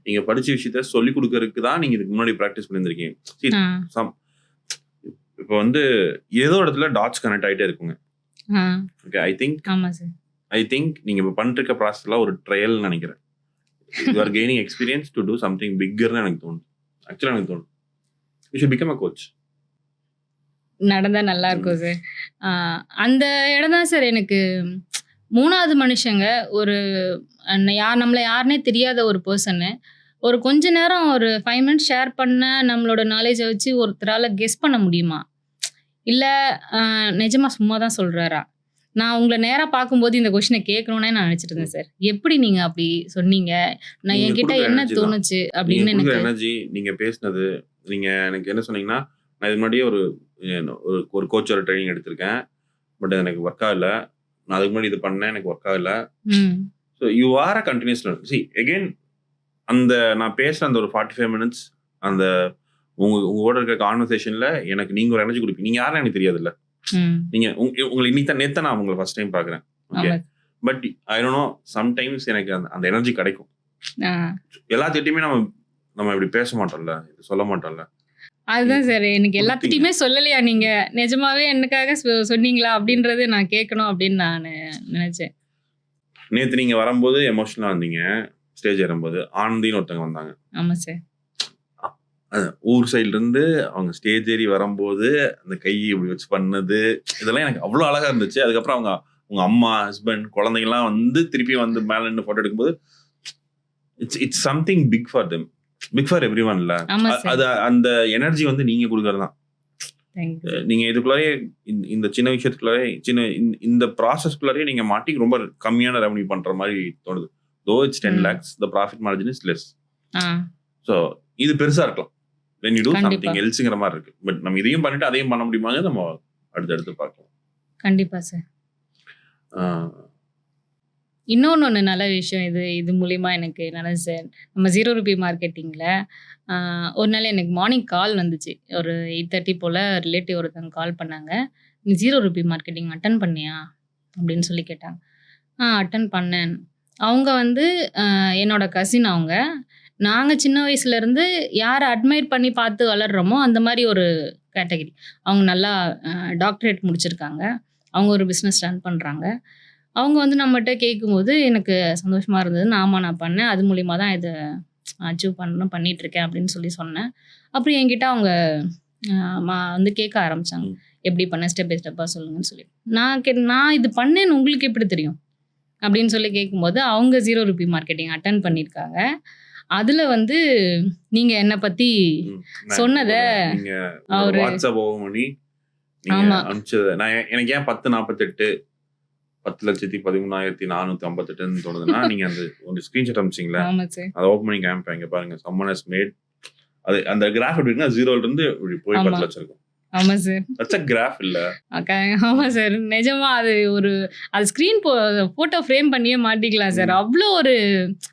நீங்கள் படிச்ச விஷயத்த சொல்லிக் கொடுக்கறதுக்கு தான் நீங்கள் இதுக்கு முன்னாடி ப்ராக்டிஸ் பண்ணியிருந்திருக்கீங்க. இப்போ வந்து ஏதோ இடத்துல டாட்ஸ் கனெக்ட் ஆகிட்டே இருக்குங்க. ஓகே, ஐ திங்க் நீங்கள் இப்போ பண்ணிருக்க ப்ராசஸ்லாம் ஒரு ட்ரையல் நினைக்கிறேன். You are gaining experience to do something பிக்கர்னு எனக்கு தோணுது. ஆக்சுவலாக எனக்கு தோணுது you should become a coach. நடந்தா நல்லா இருக்கும் சார். அந்த இடம் தான் சார் எனக்கு 3வது மனுஷங்க, ஒரு நம்மளை யாருன்னே தெரியாத ஒரு பர்சனு ஒரு கொஞ்ச நேரம் ஒரு 5 minutes ஷேர் பண்ண நம்மளோட நாலேஜை வச்சு ஒருத்தரால் கெஸ் பண்ண முடியுமா? இல்லை நிஜமா சும்மா தான் சொல்கிறாரா? நான் உங்களை நேராக பார்க்கும்போது இந்த கொஸ்டினை கேட்கணுன்னே நான் நினச்சிட்டு இருந்தேன் சார். எப்படி நீங்கள் அப்படி சொன்னீங்க? நான் என்கிட்ட என்ன தோணுச்சு அப்படின்னு எனக்கு எனர்ஜி நீங்கள் பேசினது. நீங்கள் எனக்கு என்ன சொன்னீங்கன்னா, நான் இது முன்னாடியே ஒரு கோச்சோட ட்ரைனிங் எடுத்திருக்கேன், பட் எனக்கு ஒர்க் ஆகல. நான் அதுக்கு முன்னாடி இது பண்ணேன், எனக்கு ஒர்க் ஆகல. So you are a continuous learner. See again அந்த நான் பேசுகிற அந்த ஒரு 45 minutes அந்த உங்களோட இருக்க கான்வர்சேஷனில் எனக்கு நீங்கள் ஒரு எனர்ஜி கொடுப்பீங்க. நீங்கள் யாரும் எனக்கு தெரியாதுல்ல. நீங்கள் உங்களை இன்னைக்கு நேற்று நான் உங்களை ஃபர்ஸ்ட் டைம் பார்க்குறேன். Okay, but I don't know, sometimes எனக்கு அந்த எனர்ஜி கிடைக்கும். எல்லாத்திட்டையுமே நம்ம இப்படி பேச மாட்டோம்ல, இது சொல்ல மாட்டோம்ல. அதுதான் சார் எனக்கு எல்லாத்துட்டையுமே சொல்லலையா நீங்க? நிஜமாவே எனக்காக சொன்னீங்களா? அப்படின்றது நான் கேட்கணும் அப்படின்னு நானு நினைச்சேன். நேத்து நீங்க வரும்போது எமோஷனலா இருந்தீங்க. ஸ்டேஜ் ஏறும்போது. ஆனந்தின்னு ஒருத்தவங்க வந்தாங்க. ஆமா சார். ஊர் சைடுல இருந்து அவங்க ஸ்டேஜ் ஏறி வரும்போது, அந்த கை இப்படி வச்சு பண்ணது, இதெல்லாம் எனக்கு அவ்வளோ அழகா இருந்துச்சு. அதுக்கப்புறம் உங்க அம்மா, ஹஸ்பண்ட், குழந்தைங்கலாம் வந்து திருப்பி வந்து மேல நின்னு ஃபோட்டோ எடுக்கும்போது, it's something big for them. Big for எவ்ரிஒன்ல. ஆமா சார். அது அந்த எனர்ஜி வந்து நீங்க குடுக்கறது தான். Thank you. நீங்க இதுக்குள்ளாரயே இந்த சின்ன விஷயத்துக்குள்ளாரே இந்த ப்ராசஸ்க்குள்ளாரயே நீங்க மாட்டி ரொம்ப கம்மியான ரெவன்யூ பண்ற மாதிரி தோணுது. தோ it's 10 lakhs, the profit margin is less. So இது பெருசா இருக்கலாம். when you do கண்டிப்பா. something elseங்கிற மாதிரி இருக்கு. பட் நம்ம இதையும் பண்ணிட்டு அதையும் பண்ண முடியுமாங்க நம்ம அடுத்தடுத்து பார்க்கலாம். கண்டிப்பா சார். ஆஹ் இன்னொன்னு நல்ல விஷயம் இது மூலியமா எனக்கு நடந்துச்சு சார். நம்ம ஜீரோ ருபி மார்க்கெட்டிங்ல ஒரு நாள் எனக்கு மார்னிங் கால் வந்துச்சு. ஒரு 8:30 போல ரிலேட்டிவ் ஒருத்தவங்க கால் பண்ணாங்க. "நீ ஜீரோ ருபி மார்க்கெட்டிங் அட்டன் பண்ணியா?" அப்படின்னு சொல்லி கேட்டாங்க. அட்டன் பண்ணேன். அவங்க வந்து என்னோட கசின் அவங்க. நாங்க சின்ன வயசுலேருந்து யாரை அட்மையர் பண்ணி பார்த்து வளர்றோமோ அந்த மாதிரி ஒரு கேட்டகரி. அவங்க நல்லா டாக்டரேட் முடிச்சிருக்காங்க. அவங்க ஒரு பிஸ்னஸ் ரன் பண்ணுறாங்க. அவங்க வந்து நம்மகிட்ட கேட்கும்போது எனக்கு சந்தோஷமா இருந்தது. நான் பண்ணேன். அது மூலியமா தான் இதை அச்சீவ் பண்ணிட்டுருக்கேன் அப்படின்னு சொல்லி சொன்னேன். அப்புறம் என்கிட்ட அவங்க வந்து கேட்க ஆரம்பிச்சாங்க. எப்படி பண்ண ஸ்டெப் பை ஸ்டெப்பாக சொல்லுங்கன்னு சொல்லி. நான் இது பண்ணேன்னு உங்களுக்கு எப்படி தெரியும் அப்படின்னு சொல்லி கேட்கும்போது அவங்க ஜீரோ ருபி மார்க்கெட்டிங் அட்டன் பண்ணியிருக்காங்க. அதுல வந்து நீங்க என்னை பத்தி சொன்னதை நீங்க அவரு வாட்ஸ்அப் ஓபன் பண்ணி நீங்க ஆமா அனுப்பிச்சது எனக்கு ஏன் 1048 10,13,458 தோணுதுன்னா நீங்க அந்த ஸ்கிரீன்ஷாட் அனுப்பிச்சிங்களா, ஆமா சார். அதை ஓப்பன் பண்ணி காமிப்பேன். இங்க பாருங்க, someone has made அது அந்த கிராஃப் எப்படி இருக்குன்னா 0ல இருந்து இப்படி போய் ஆமா 10 லட்சம் இருக்கும். ஆமா சார். தட்ஸ் a கிராஃப் இல்ல. ஆமா சார். நிஜமா அது ஸ்க்ரீன் போட்டோ ஃப்ரேம் பண்ணியே மாட்டிக்கலாம் சார். அவ்வளோ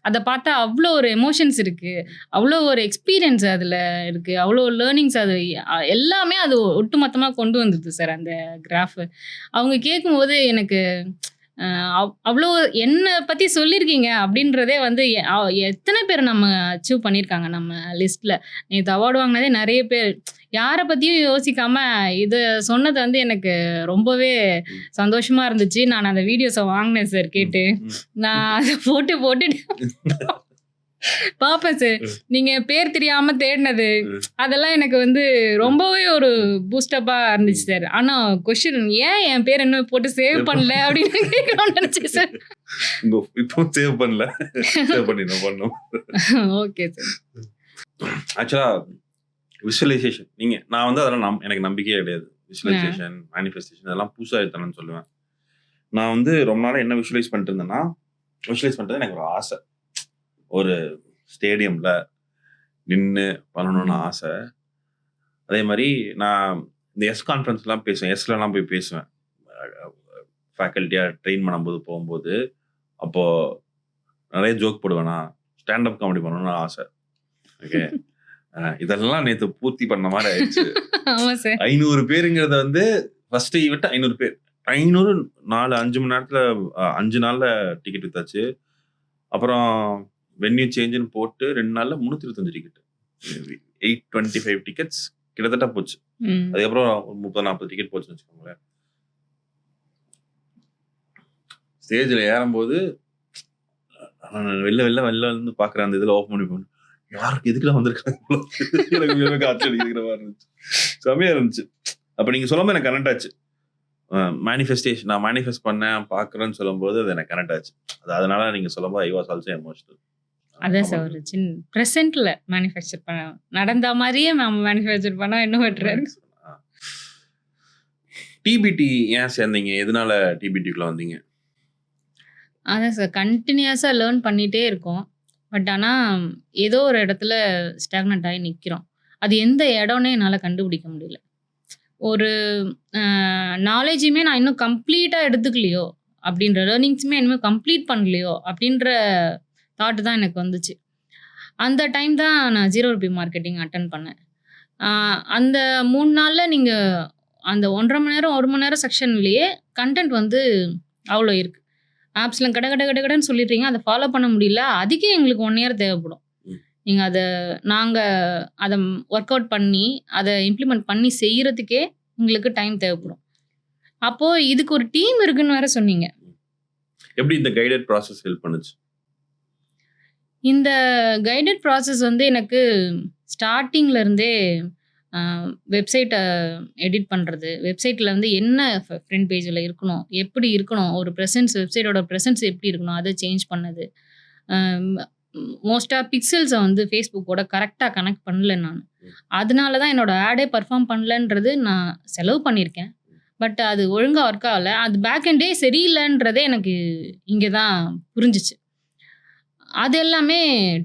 அதை பார்த்தா அவ்வளோ ஒரு எமோஷன்ஸ் இருக்கு. அவ்வளோ ஒரு எக்ஸ்பீரியன்ஸ் அதில் இருக்கு. அவ்வளோ லேர்னிங்ஸ் அது எல்லாமே அது ஒட்டுமொத்தமாக கொண்டு வந்தது சார் அந்த கிராஃப். அவங்க கேட்கும்போது எனக்கு அவ்வளோ என்னை பற்றி சொல்லியிருக்கீங்க அப்படின்றதே வந்து எத்தனை பேர் நம்ம அச்சீவ் பண்ணியிருக்காங்க நம்ம லிஸ்ட்டில். நேற்று அவார்டு வாங்கினதே நிறைய பேர். யாரை பற்றியும் யோசிக்காம இது சொன்னது வந்து எனக்கு ரொம்பவே சந்தோஷமா இருந்துச்சு. நான் அந்த வீடியோஸை வாங்கினேன் சார் கேட்டு. நான் அதை போட்டுட்டு பார்ப்பேன் சார். நீங்க பேர் தெரியாம தேடினது அதெல்லாம் எனக்கு வந்து ரொம்பவே ஒரு பூஸ்டப்பா இருந்துச்சு சார். ஆனா கொஸ்டின் ஏன் என் பேர் என்ன போட்டு சேவ் பண்ணல அப்படின்னு கேட்கணும்னு நினைச்சேன் சார். இப்போ சேவ் பண்ணல, சேவ் பண்ணோம். Okay sir. ஆக்சுவலா விஷுவலைசேஷன் நான் வந்து அதெல்லாம் எனக்கு நம்பிக்கையே கிடையாது. விஷுவலைசேஷன், மேனிஃபெஸ்டேஷன் இதெல்லாம் புதுசாக எடுத்தானு சொல்லுவேன். நான் வந்து ரொம்ப நாளாக என்ன விஷுவலைஸ் பண்ணிட்டு இருந்தேன்னா, விஷுவலைஸ் பண்ணுறது எனக்கு ஒரு ஆசை. ஒரு ஸ்டேடியம்ல நின்று பண்ணணும்னு ஆசை. அதே மாதிரி நான் இந்த கான்ஃபரன்ஸ்லாம் பேசுவேன். எஸ்லலாம் போய் பேசுவேன். ஃபேக்கல்ட்டியாக ட்ரெயின் பண்ணும்போது போகும்போது அப்போ நிறைய ஜோக் போடுவேனா, ஸ்டாண்டப் காமெடி பண்ணணும்னு ஆசை. ஓகே, இதெல்லாம் நேற்று பூர்த்தி பண்ண மாதிரி ஆயிடுச்சு. 500 பேருங்கிறத வந்து ஃபர்ஸ்ட் ஈவெண்ட் 500 பேர், 500 5 மணி நேரத்தில் 5 நாளில் டிக்கெட் வித்தாச்சு. அப்புறம் வென்யூ சேஞ்சுன்னு போட்டு 2 நாள்ல 325 டிக்கெட், 825 டிக்கெட்ஸ் கிட்டத்தட்ட போச்சு. அதுக்கப்புறம் 30-40 டிக்கெட் போச்சுன்னு வச்சுக்கோங்களேன். ஸ்டேஜில் ஏறும்போது வெளில இருந்து பார்க்குற அந்த இதில் ஓப்பன் பண்ணி யாருக்கு எதுக்குலாம் வந்திருக்காங்க எனக்கு ஆச்சு அடிக்கிற மாதிரி இருந்துச்சு. செமையாக இருந்துச்சு. அப்போ நீங்கள் சொல்லும்போது எனக்கு கனெக்ட் ஆச்சு. மேனிஃபெஸ்டேஷன் நான் மேனிஃபெஸ்ட் பண்ணேன் பார்க்குறேன்னு சொல்லும்போது அது எனக்கு கனெக்ட் ஆச்சு. அதனால நீங்கள் சொல்லும்போது ஐ வாஸ் ஆல்சோ எமோஷனல். அதான் சார் ஒரு சின்ன ப்ரெசென்ட்ல மேனிஃபெக்சர் பண்ண நடந்த மாதிரியே நம்ம மேனிஃபெக்சர் பண்ணால் இன்னும் பெட்டர். டிபிடி ஏன் சேர்ந்தீங்க? எதனால டிபிடிக்குள்ள வந்தீங்க? அதான் சார் கண்டினியூஸாக லேர்ன் பண்ணிகிட்டே இருக்கோம். பட் ஆனால் ஏதோ ஒரு இடத்துல ஸ்டாக்னட் ஆகி நிற்கிறோம். அது எந்த இடம்னே என்னால் கண்டுபிடிக்க முடியல. ஒரு நாலேஜுமே நான் இன்னும் கம்ப்ளீட்டாக எடுத்துக்கலையோ அப்படின்ற, லேர்னிங்ஸுமே இனிமேல் கம்ப்ளீட் பண்ணலையோ அப்படின்ற தாட்டு தான் எனக்கு வந்துச்சு. அந்த டைம் தான் நான் ஜீரோ ருபி மார்க்கெட்டிங் அட்டன் பண்ணேன். அந்த 3 நாளில் நீங்கள் அந்த 1.5 மணி நேரம் 1 மணி நேரம் செக்ஷன்லேயே கண்டென்ட் வந்து அவ்வளோ இருக்குது. ஆப்ஸில் கடன்னு சொல்லிடுறீங்க, அதை ஃபாலோ பண்ண முடியல. அதுக்கே எங்களுக்கு 1 இயர் தேவைப்படும். நாங்கள் அதை ஒர்க் அவுட் பண்ணி அதை இம்ப்ளிமெண்ட் பண்ணி செய்யறதுக்கே எங்களுக்கு டைம் தேவைப்படும். அப்போது இதுக்கு ஒரு டீம் இருக்குன்னு வேற சொன்னீங்க. எப்படி இந்த கைடட் ப்ராசஸ் ஹெல்ப் பண்ணுச்சு? இந்த கைடட் ப்ராசஸ் வந்து எனக்கு ஸ்டார்டிங்ல இருந்தே வெப்சைட்டை எடிட் பண்ணுறது, வெப்சைட்டில் வந்து என்ன ஃப்ரண்ட் பேஜில் இருக்கணும், எப்படி இருக்கணும், ஒரு ப்ரெசன்ஸ், வெப்சைட்டோட ப்ரெசன்ஸ் எப்படி இருக்கணும், அதை சேஞ்ச் பண்ணது. மோஸ்ட்டாக பிக்சல்ஸை வந்து ஃபேஸ்புக்கோட கரெக்டாக கனெக்ட் பண்ணல நான். அதனால தான் என்னோட ஆடே பர்ஃபார்ம் பண்ணலன்றது நான் செலவு பண்ணியிருக்கேன். பட் அது ஒழுங்காக ஒர்க் ஆகலை. அது பேக் எண்டே சரியில்லைன்றதே எனக்கு இங்கே தான் புரிஞ்சிச்சு. அது எல்லாமே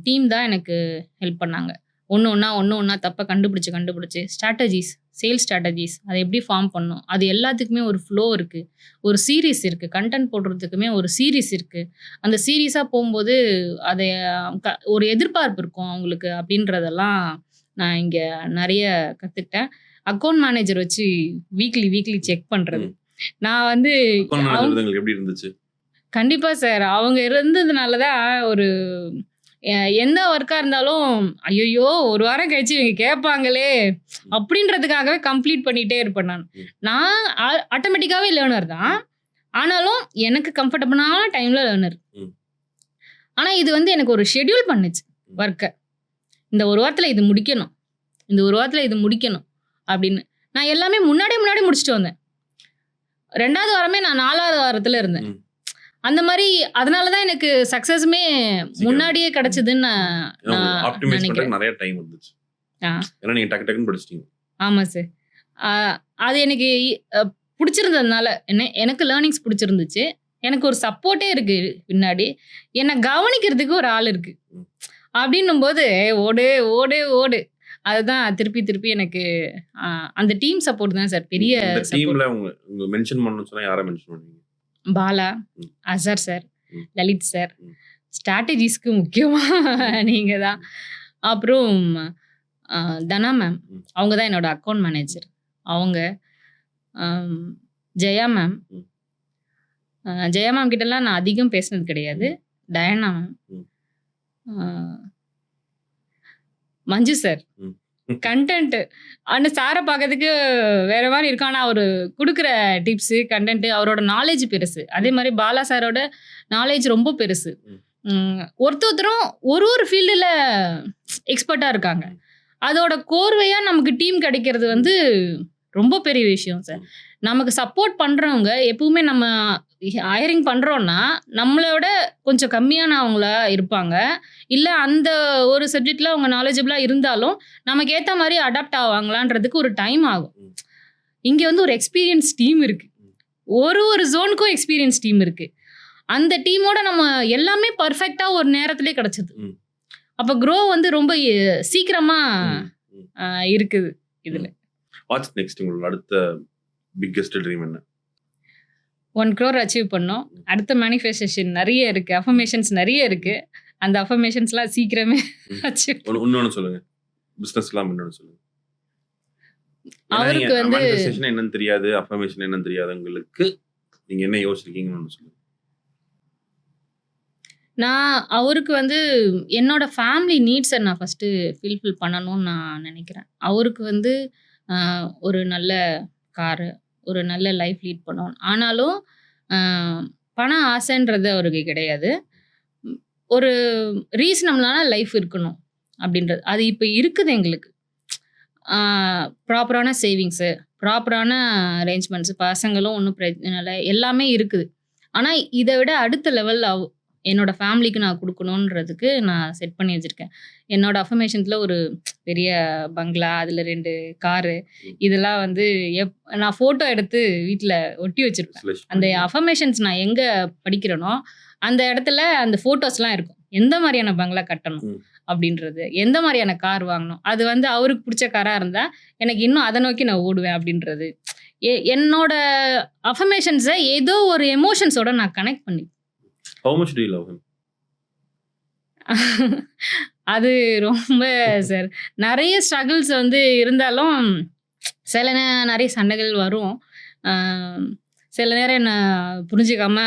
டீம் தான் எனக்கு ஹெல்ப் பண்ணாங்க. ஒன்று ஒன்றா தப்பை கண்டுபிடிச்சி ஸ்ட்ராட்டஜிஸ், சேல்ஸ் ஸ்ட்ராட்டஜிஸ் அதை எப்படி ஃபார்ம் பண்ணணும், அது எல்லாத்துக்குமே ஒரு ஃப்ளோ இருக்குது, ஒரு சீரீஸ் இருக்குது, கண்டென்ட் போடுறதுக்குமே ஒரு சீரீஸ் இருக்குது. அந்த சீரீஸாக போகும்போது அதை ஒரு எதிர்பார்ப்பு இருக்கும் அவங்களுக்கு அப்படின்றதெல்லாம் நான் இங்கே நிறைய கற்றுக்கிட்டேன். அக்கௌண்ட் மேனேஜர் வச்சு வீக்லி செக் பண்ணுறது. நான் வந்து எப்படி இருந்துச்சு? கண்டிப்பாக சார், அவங்க இருந்ததுனால தான் ஒரு எந்த ஒர்க்காக இருந்தாலும் ஐயோ ஒரு வாரம் கழிச்சு இவங்க கேட்பாங்களே அப்படின்றதுக்காகவே கம்ப்ளீட் பண்ணிகிட்டே இருப்பேன். நான் ஆட்டோமேட்டிக்காகவே லேர்னர் தான், ஆனாலும் எனக்கு கம்ஃபர்டபுளான டைமில் லேர்னர். ஆனால் இது வந்து எனக்கு ஒரு ஷெட்யூல் பண்ணுச்சு ஒர்க்கை. இந்த ஒரு வாரத்தில் இது முடிக்கணும் அப்படின்னு நான் எல்லாமே முன்னாடி முடிச்சுட்டு வந்தேன். 2வது வாரமே நான் 4வது வாரத்தில் இருந்தேன். அந்த மாதிரி அதனால தான் எனக்கு சக்ஸஸுமே முன்னாடியே கிடைச்சதுன்னு நான் நினைக்கிறேன். நிறைய டைம் இருந்துச்சு. ஏன்னா நீங்க டக்கு படிச்சிட்டீங்க. ஆமாம் சார். அது எனக்கு பிடிச்சிருந்ததுனால எனக்கு லேர்னிங்ஸ் பிடிச்சிருந்துச்சு. எனக்கு ஒரு சப்போர்ட்டே இருக்கு பின்னாடி, என்னை கவனிக்கிறதுக்கு ஒரு ஆள் இருக்கு. அப்படின்னும் போது ஓடு ஓடு ஓடு அதுதான் திருப்பி எனக்கு அந்த டீம் சப்போர்ட் தான் சார் பெரிய டீம்ல. உங்க மென்ஷன் பண்ணனும்னு சொன்னா யாரை மென்ஷன் பண்ணுவீங்க? பாலா, அசர் சார், லலித் சார், ஸ்ட்ராட்டஜிஸ்க்கு முக்கியமாக நீங்கள் தான். அப்புறம் தனா மேம், அவங்க தான் என்னோட அக்கௌண்ட் மேனேஜர். அவங்க ஜெயா மேம் கிட்டலாம் நான் அதிகம் பேசினது கிடையாது. டயனா மேம், மஞ்சு சார், கண்டென்ட் அந்த சாரை பார்க்கறதுக்கு வேற மாதிரி இருக்கும். ஆனால் அவர் கொடுக்குற டிப்ஸு, கண்டென்ட்டு, அவரோட நாலேஜ் பெருசு. அதே மாதிரி பாலா சாரோட நாலேஜ் ரொம்ப பெருசு. ஒருத்தரும் ஒரு ஃபீல்டில் எக்ஸ்பர்ட்டாக இருக்காங்க. அதோட கோர்வையாக நமக்கு டீம் கிடைக்கிறது வந்து ரொம்ப பெரிய விஷயம் சார். நமக்கு சப்போர்ட் பண்ணுறவங்க எப்பவுமே நம்ம ஹையரிங் பண்ணுறோன்னா நம்மளோட கொஞ்சம் கம்மியானவங்களா இருப்பாங்க. இல்லை அந்த ஒரு சப்ஜெக்டில் அவங்க நாலேஜபிளாக இருந்தாலும் நமக்கு ஏற்ற மாதிரி அடாப்ட் ஆவாங்களான்றதுக்கு ஒரு டைம் ஆகும். இங்கே வந்து ஒரு எக்ஸ்பீரியன்ஸ் டீம் இருக்குது. ஒரு ஜோனுக்கும் எக்ஸ்பீரியன்ஸ் டீம் இருக்குது. அந்த டீமோட நம்ம எல்லாமே பர்ஃபெக்டாக ஒரு நேரத்திலே கிடச்சிது. அப்போ க்ரோ வந்து ரொம்ப சீக்கிரமாக இருக்குது இதில். What's next? உங்களோட அடுத்த பிக்கெஸ்ட் ட்ரீம் என்ன? 1 crore அச்சீவ் பண்ணோம். அடுத்த மேனிஃபெஸ்டேஷன் நிறைய இருக்குது, அஃபர்மேஷன்ஸ் நிறைய இருக்குது. அந்த அஃபர்மேஷன்ஸ்லாம் சீக்கிரமே அச்சீவ். இன்னொன்று சொல்லுங்க, பிஸ்னஸ்லாம் இன்னொன்று சொல்லுங்க. அவருக்கு வந்து மேனிஃபெஸ்டேஷன் என்னன்னு தெரியாது, அஃபர்மேஷன் என்னன்னு தெரியாதவங்களுக்கு நீங்கள் என்ன யோசிச்சிருக்கீங்கன்னு சொல்லுங்க. நான் அவருக்கு வந்து என்னோட ஃபேமிலி நீட்ஸை நான் ஃபஸ்ட்டு ஃபில்ஃபில் பண்ணணும்னு நான் நினைக்கிறேன். அவருக்கு வந்து ஒரு நல்ல காரு, ஒரு நல்ல லைஃப் லீட் பண்ணணும். ஆனாலும் பண ஆசைன்றது அவருக்கு கிடையாது. ஒரு ரீசனபிளான லைஃப் இருக்கணும் அப்படின்றது. அது இப்போ இருக்குது எங்களுக்கு. ப்ராப்பரான சேவிங்ஸு, ப்ராப்பரான அரேஞ்ச்மெண்ட்ஸு, பசங்களும் ஒன்றும் பிரச்சனை இல்லை, எல்லாமே இருக்குது. ஆனால் இதை விட அடுத்த லெவல் என்னோடய ஃபேமிலிக்கு நான் கொடுக்கணுன்றதுக்கு நான் செட் பண்ணி வச்சுருக்கேன். என்னோடய அஃபர்மேஷன்ஸில் ஒரு பெரிய பங்களா, அதில் 2 காரு, இதெல்லாம் வந்து நான் ஃபோட்டோ எடுத்து வீட்டில் ஒட்டி வச்சுருப்பேன். அந்த அஃபர்மேஷன்ஸ் நான் எங்கே படிக்கிறேனோ அந்த இடத்துல அந்த ஃபோட்டோஸ்லாம் இருக்கும். எந்த மாதிரியான பங்களா கட்டணும் அப்படின்றது, எந்த மாதிரியான கார் வாங்கணும், அது வந்து அவருக்கு பிடிச்ச காராக இருந்தால் எனக்கு இன்னும் அதை நோக்கி நான் ஓடுவேன் அப்படின்றது. என்னோட அஃபர்மேஷன்ஸை ஏதோ ஒரு எமோஷன்ஸோட நான் கனெக்ட் பண்ணி. How much do you love him? அது ரொம்ப சார் நிறைய ஸ்ட்ரகிள்ஸ் வந்து இருந்தாலும் சில நிறைய சண்டைகள் வரும். சில நேரம் என்ன புரிஞ்சுக்காம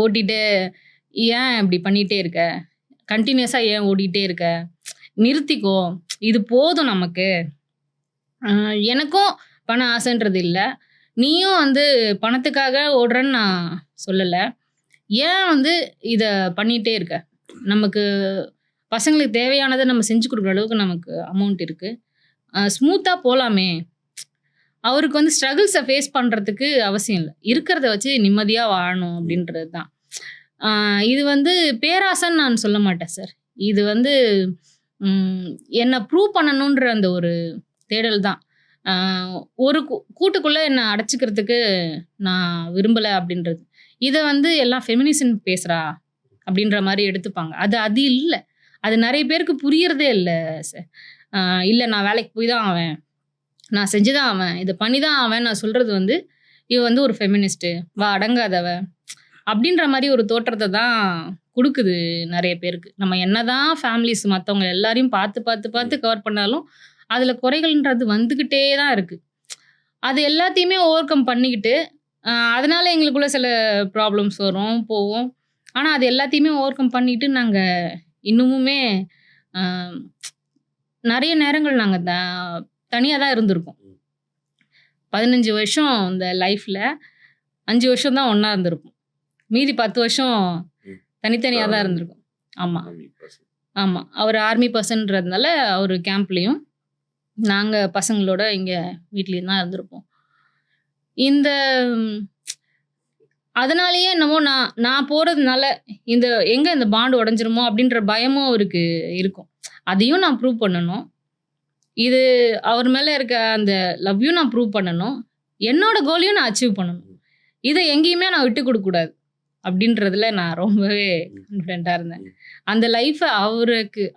ஓட்டிட்டு ஏன் இப்படி பண்ணிகிட்டே இருக்க, கண்டினியூஸாக ஏன் ஓடிட்டே இருக்க, நிறுத்திக்கோ, இது போதும் நமக்கு. எனக்கும் பண ஆசைன்றது இல்லை, நீயும் வந்து பணத்துக்காக ஓடுறேன்னு நான் சொல்லலை. ஏன் வந்து இதை பண்ணிகிட்டே இருக்க, நமக்கு பசங்களுக்கு தேவையானதை நம்ம செஞ்சு கொடுக்குற அளவுக்கு நமக்கு அமௌண்ட் இருக்குது, ஸ்மூத்தாக போகலாமே. அவருக்கு வந்து ஸ்ட்ரகிள்ஸை ஃபேஸ் பண்ணுறதுக்கு அவசியம் இல்லை, இருக்கிறத வச்சு நிம்மதியாக வாழணும் அப்படின்றது தான். இது வந்து பேராசைன்னு நான் சொல்ல மாட்டேன் சார். இது வந்து என்னை ப்ரூவ் பண்ணணுன்ற அந்த ஒரு தேடல் தான். ஒரு கூட்டுக்குள்ளே என்னை அடைச்சிக்கிறதுக்கு நான் விரும்பலை அப்படின்றது. இதை வந்து எல்லாம் ஃபெமினிசம் பேசுகிறா அப்படின்ற மாதிரி எடுத்துப்பாங்க. அது இல்லை, அது நிறைய பேருக்கு புரியறதே இல்லை சார். இல்லை, நான் வேலைக்கு போய் தான் ஆவேன், நான் செஞ்சு தான் ஆவேன், இதை பண்ணி தான் ஆவேன் நான் சொல்கிறது வந்து இவ வந்து ஒரு ஃபெமினிஸ்ட்டு, வா அடங்காதவ அப்படின்ற மாதிரி ஒரு தோற்றத்தை தான் கொடுக்குது நிறைய பேருக்கு. நம்ம என்னதான் ஃபேமிலிஸ் மற்றவங்க எல்லாரையும் பார்த்து பார்த்து பார்த்து கவர் பண்ணாலும் அதில் குறைகள்ன்றது வந்துக்கிட்டே தான் இருக்குது. அது எல்லாத்தையுமே ஓவர் கம் பண்ணிக்கிட்டு அதனால எங்களுக்குள்ள சில ப்ராப்ளம்ஸ் வரும், போவோம். ஆனால் அது எல்லாத்தையுமே ஓவர் கம் பண்ணிட்டு நாங்கள் இன்னுமுமே நிறைய நேரங்கள் நாங்கள் தனியாக தான் இருந்திருக்கோம். 15 வருஷம் இந்த லைஃப்பில் 5 வருஷம் தான் ஒன்றா இருந்திருக்கும், மீதி 10 வருஷம் தனித்தனியாக தான் இருந்திருக்கும். ஆமாம் ஆமாம், அவர் ஆர்மி பர்சன்றதுனால அவர் கேம்ப்லேயும், நாங்கள் பசங்களோட இங்கே வீட்லேயும் தான் இருந்திருப்போம். இந்த அதனாலேயே என்னமோ நான் போகிறதுனால எங்கே இந்த பாண்டு உடஞ்சிருமோ அப்படின்ற பயமும் அவருக்கு இருக்கும். அதையும் நான் ப்ரூவ் பண்ணணும், இது அவர் மேலே இருக்க அந்த லவ்வையும் நான் ப்ரூவ் பண்ணணும், என்னோட கோலையும் நான் அச்சீவ் பண்ணணும். இதை எங்கேயுமே நான் விட்டு கொடுக்கக்கூடாது அப்படின்றதுல நான் ரொம்பவே கான்ஃபிடென்ட்டாக இருந்தேன். அந்த லைஃப்பை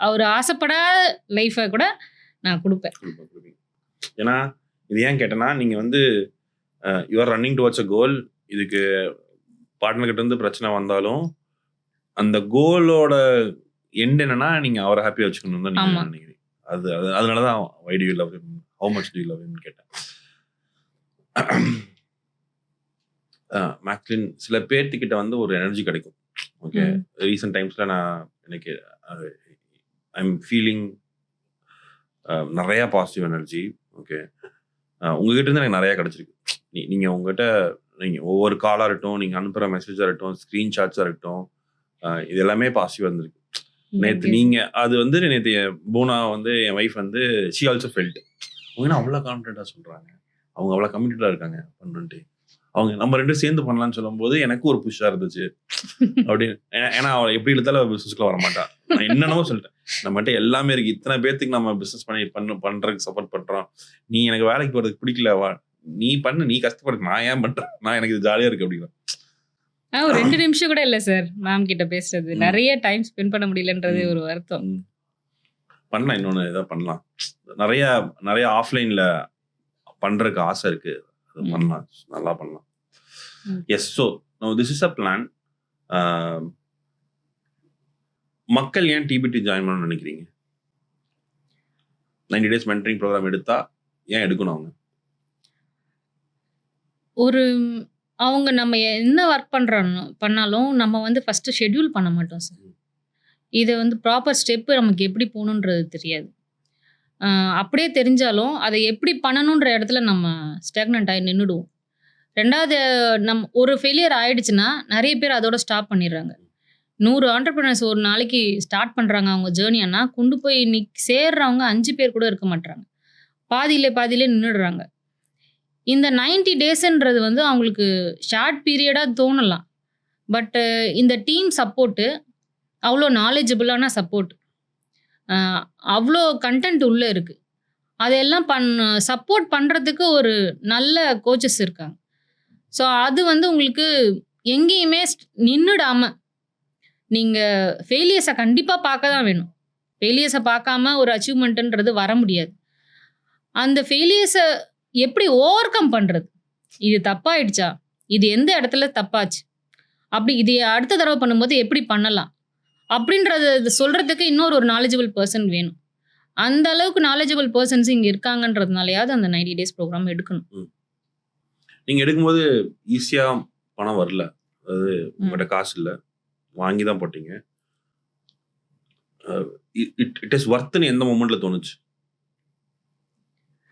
அவர் ஆசைப்படாத லைஃப்பை கூட நான் கொடுப்பேன். ஏன்னா இது ஏன் கேட்டேன்னா, நீங்கள் வந்து யூஆர் ரன்னிங் டுவர்ட்ஸ் அ கோல். இதுக்கு பார்ட்னர்கிட்ட இருந்து பிரச்சனை வந்தாலும் அந்த கோலோட எண்ட் என்னன்னா நீங்கள் அவரை ஹாப்பியாக வச்சுக்கணும் தான் நீங்கள் நினைக்கிறீங்க. அதனால தான் why do you love him, how much do you love ஹிம்னு கேட்டேன். மேக்லின், சில பேர்த்துக்கிட்ட வந்து ஒரு எனர்ஜி கிடைக்கும். ஓகே, ரீசெண்ட் டைம்ஸில் எனக்கு ஐ எம் ஃபீலிங் நிறையா பாசிட்டிவ் எனர்ஜி. ஓகே, உங்ககிட்ட இருந்து எனக்கு நிறையா கிடச்சிருக்கு. நீங்கள் உங்ககிட்ட நீங்கள் ஒவ்வொரு காலாக இருக்கட்டும், நீங்கள் அனுப்புகிற மெசேஜாக இருக்கட்டும், ஸ்க்ரீன்ஷாட்ஸாக இருக்கட்டும், இது எல்லாமே பாசிட்டிவாக இருந்திருக்கு. நேற்று நீங்கள் அது வந்து நேற்று பூனா வந்து என் ஒய்ஃப் வந்து ஷி ஆல்சோ ஃபெல்ட், அவங்க அவ்வளோ கான்ஃபிடென்ட்டாக சொல்கிறாங்க, அவங்க அவ்வளோ கமிட்டடாக இருக்காங்க பண்ணுன்ட்டு, அவங்க நம்ம ரெண்டும் சேர்ந்து பண்ணலான்னு சொல்லும்போது எனக்கு ஒரு புஷ்ஷாக இருந்துச்சு அப்படின்னு. ஏன்னா அவள் எப்படி இழுத்தாலும் பிஸ்னஸ்க்குள்ள வர மாட்டா. நான் என்னென்னமோ சொல்லிட்டேன், நம்மகிட்ட எல்லாமே இருக்கு, இத்தனை பேர்த்துக்கு நம்ம பிஸ்னஸ் பண்றதுக்கு சப்போர்ட் பண்றோம், நீ எனக்கு வேலைக்கு போறதுக்கு பிடிக்கல, நீ பண்ணு, நீ கஷ்டப்படுது, நான் ஏன் பண்றேன், நான் எனக்கு இது ஜாலியா இருக்கு அப்படின்னா. ஒரு 2 நிமிஷம் கூட இல்லை சார் மேம் கிட்ட பேசுறது, நிறைய டைம் ஸ்பெண்ட் பண்ண முடியலன்றது ஒரு வருத்தம். பண்ணலாம், இன்னொன்று ஏதாவது பண்ணலாம், நிறைய ஆஃப்லைன்ல பண்றதுக்கு ஆசை இருக்கு, அது பண்ணலாம், நல்லா பண்ணலாம். Yes, so no this is a plan. மக்கள் ஏன் டிபிடி ஜாயின் பண்ணணும்னு நினைக்கிறீங்க? 90 days மென்டரிங் ப்ரோக்ராம் எடுத்தா ஏன் எடுக்கணும்? அவங்க நம்ம என்ன ஒர்க் பண்ணாலும் நம்ம வந்து ஃபஸ்ட்டு ஷெட்யூல் பண்ண மாட்டோம் சார். இதை வந்து ப்ராப்பர் ஸ்டெப்பு நமக்கு எப்படி போகணுன்றது தெரியாது. அப்படியே தெரிஞ்சாலும் அதை எப்படி பண்ணணுன்ற இடத்துல நம்ம ஸ்டாக்னன்ட் ஆகி நின்றுடுவோம். 2வது, ஒரு ஃபெயிலியர் ஆயிடுச்சுன்னா நிறைய பேர் அதோட ஸ்டாப் பண்ணிடுறாங்க. 100 ஆண்டர்பிரினர்ஸ் ஒரு நாளைக்கு ஸ்டார்ட் பண்ணுறாங்க அவங்க ஜேர்னியானா, கொண்டு போய் சேர்றவங்க 5 பேர் கூட இருக்க மாட்டாங்க, பாதியிலே நின்றுடுறாங்க. இந்த 90 டேஸ்ன்றது வந்து அவங்களுக்கு ஷார்ட் பீரியடாக தோணலாம், பட்டு இந்த டீம் சப்போர்ட்டு அவ்வளோ நாலேஜபிளான சப்போர்ட், அவ்வளோ கண்டென்ட் உள்ளே இருக்குது, அதையெல்லாம் சப்போர்ட் பண்ணுறதுக்கு ஒரு நல்ல கோச்சஸ் இருக்காங்க. ஸோ அது வந்து உங்களுக்கு எங்கேயுமே நின்றுடாமல், நீங்கள் ஃபெயிலியர்ஸை கண்டிப்பாக பார்க்க தான் வேணும். ஃபெயிலியர்ஸை பார்க்காம ஒரு அச்சீவ்மெண்ட்டுன்றது வர முடியாது. அந்த ஃபெயிலியர்ஸை எப்படி ஓவர் கம் பண்ணுறது, இது தப்பாயிடுச்சா, இது எந்த இடத்துல தப்பாச்சு, அப்படி இது அடுத்த தடவை பண்ணும்போது எப்படி பண்ணலாம் அப்படின்றத சொல்கிறதுக்கு இன்னொரு நாலேஜபிள் பர்சன் வேணும். அந்த அளவுக்கு நாலேஜபிள் பர்சன்ஸ் இங்கே இருக்காங்கன்றதுனாலையாவது அந்த 90 days ப்ரோக்ராம் எடுக்கணும். நீங்கள் எடுக்கும்போது ஈஸியாக பணம் வரல, அதாவது உங்கள்கிட்ட காசு இல்லை, வாங்கி தான் போட்டீங்க. இட் இஸ் ஒர்த்னு எந்த மொமெண்ட்ல தோணுச்சு?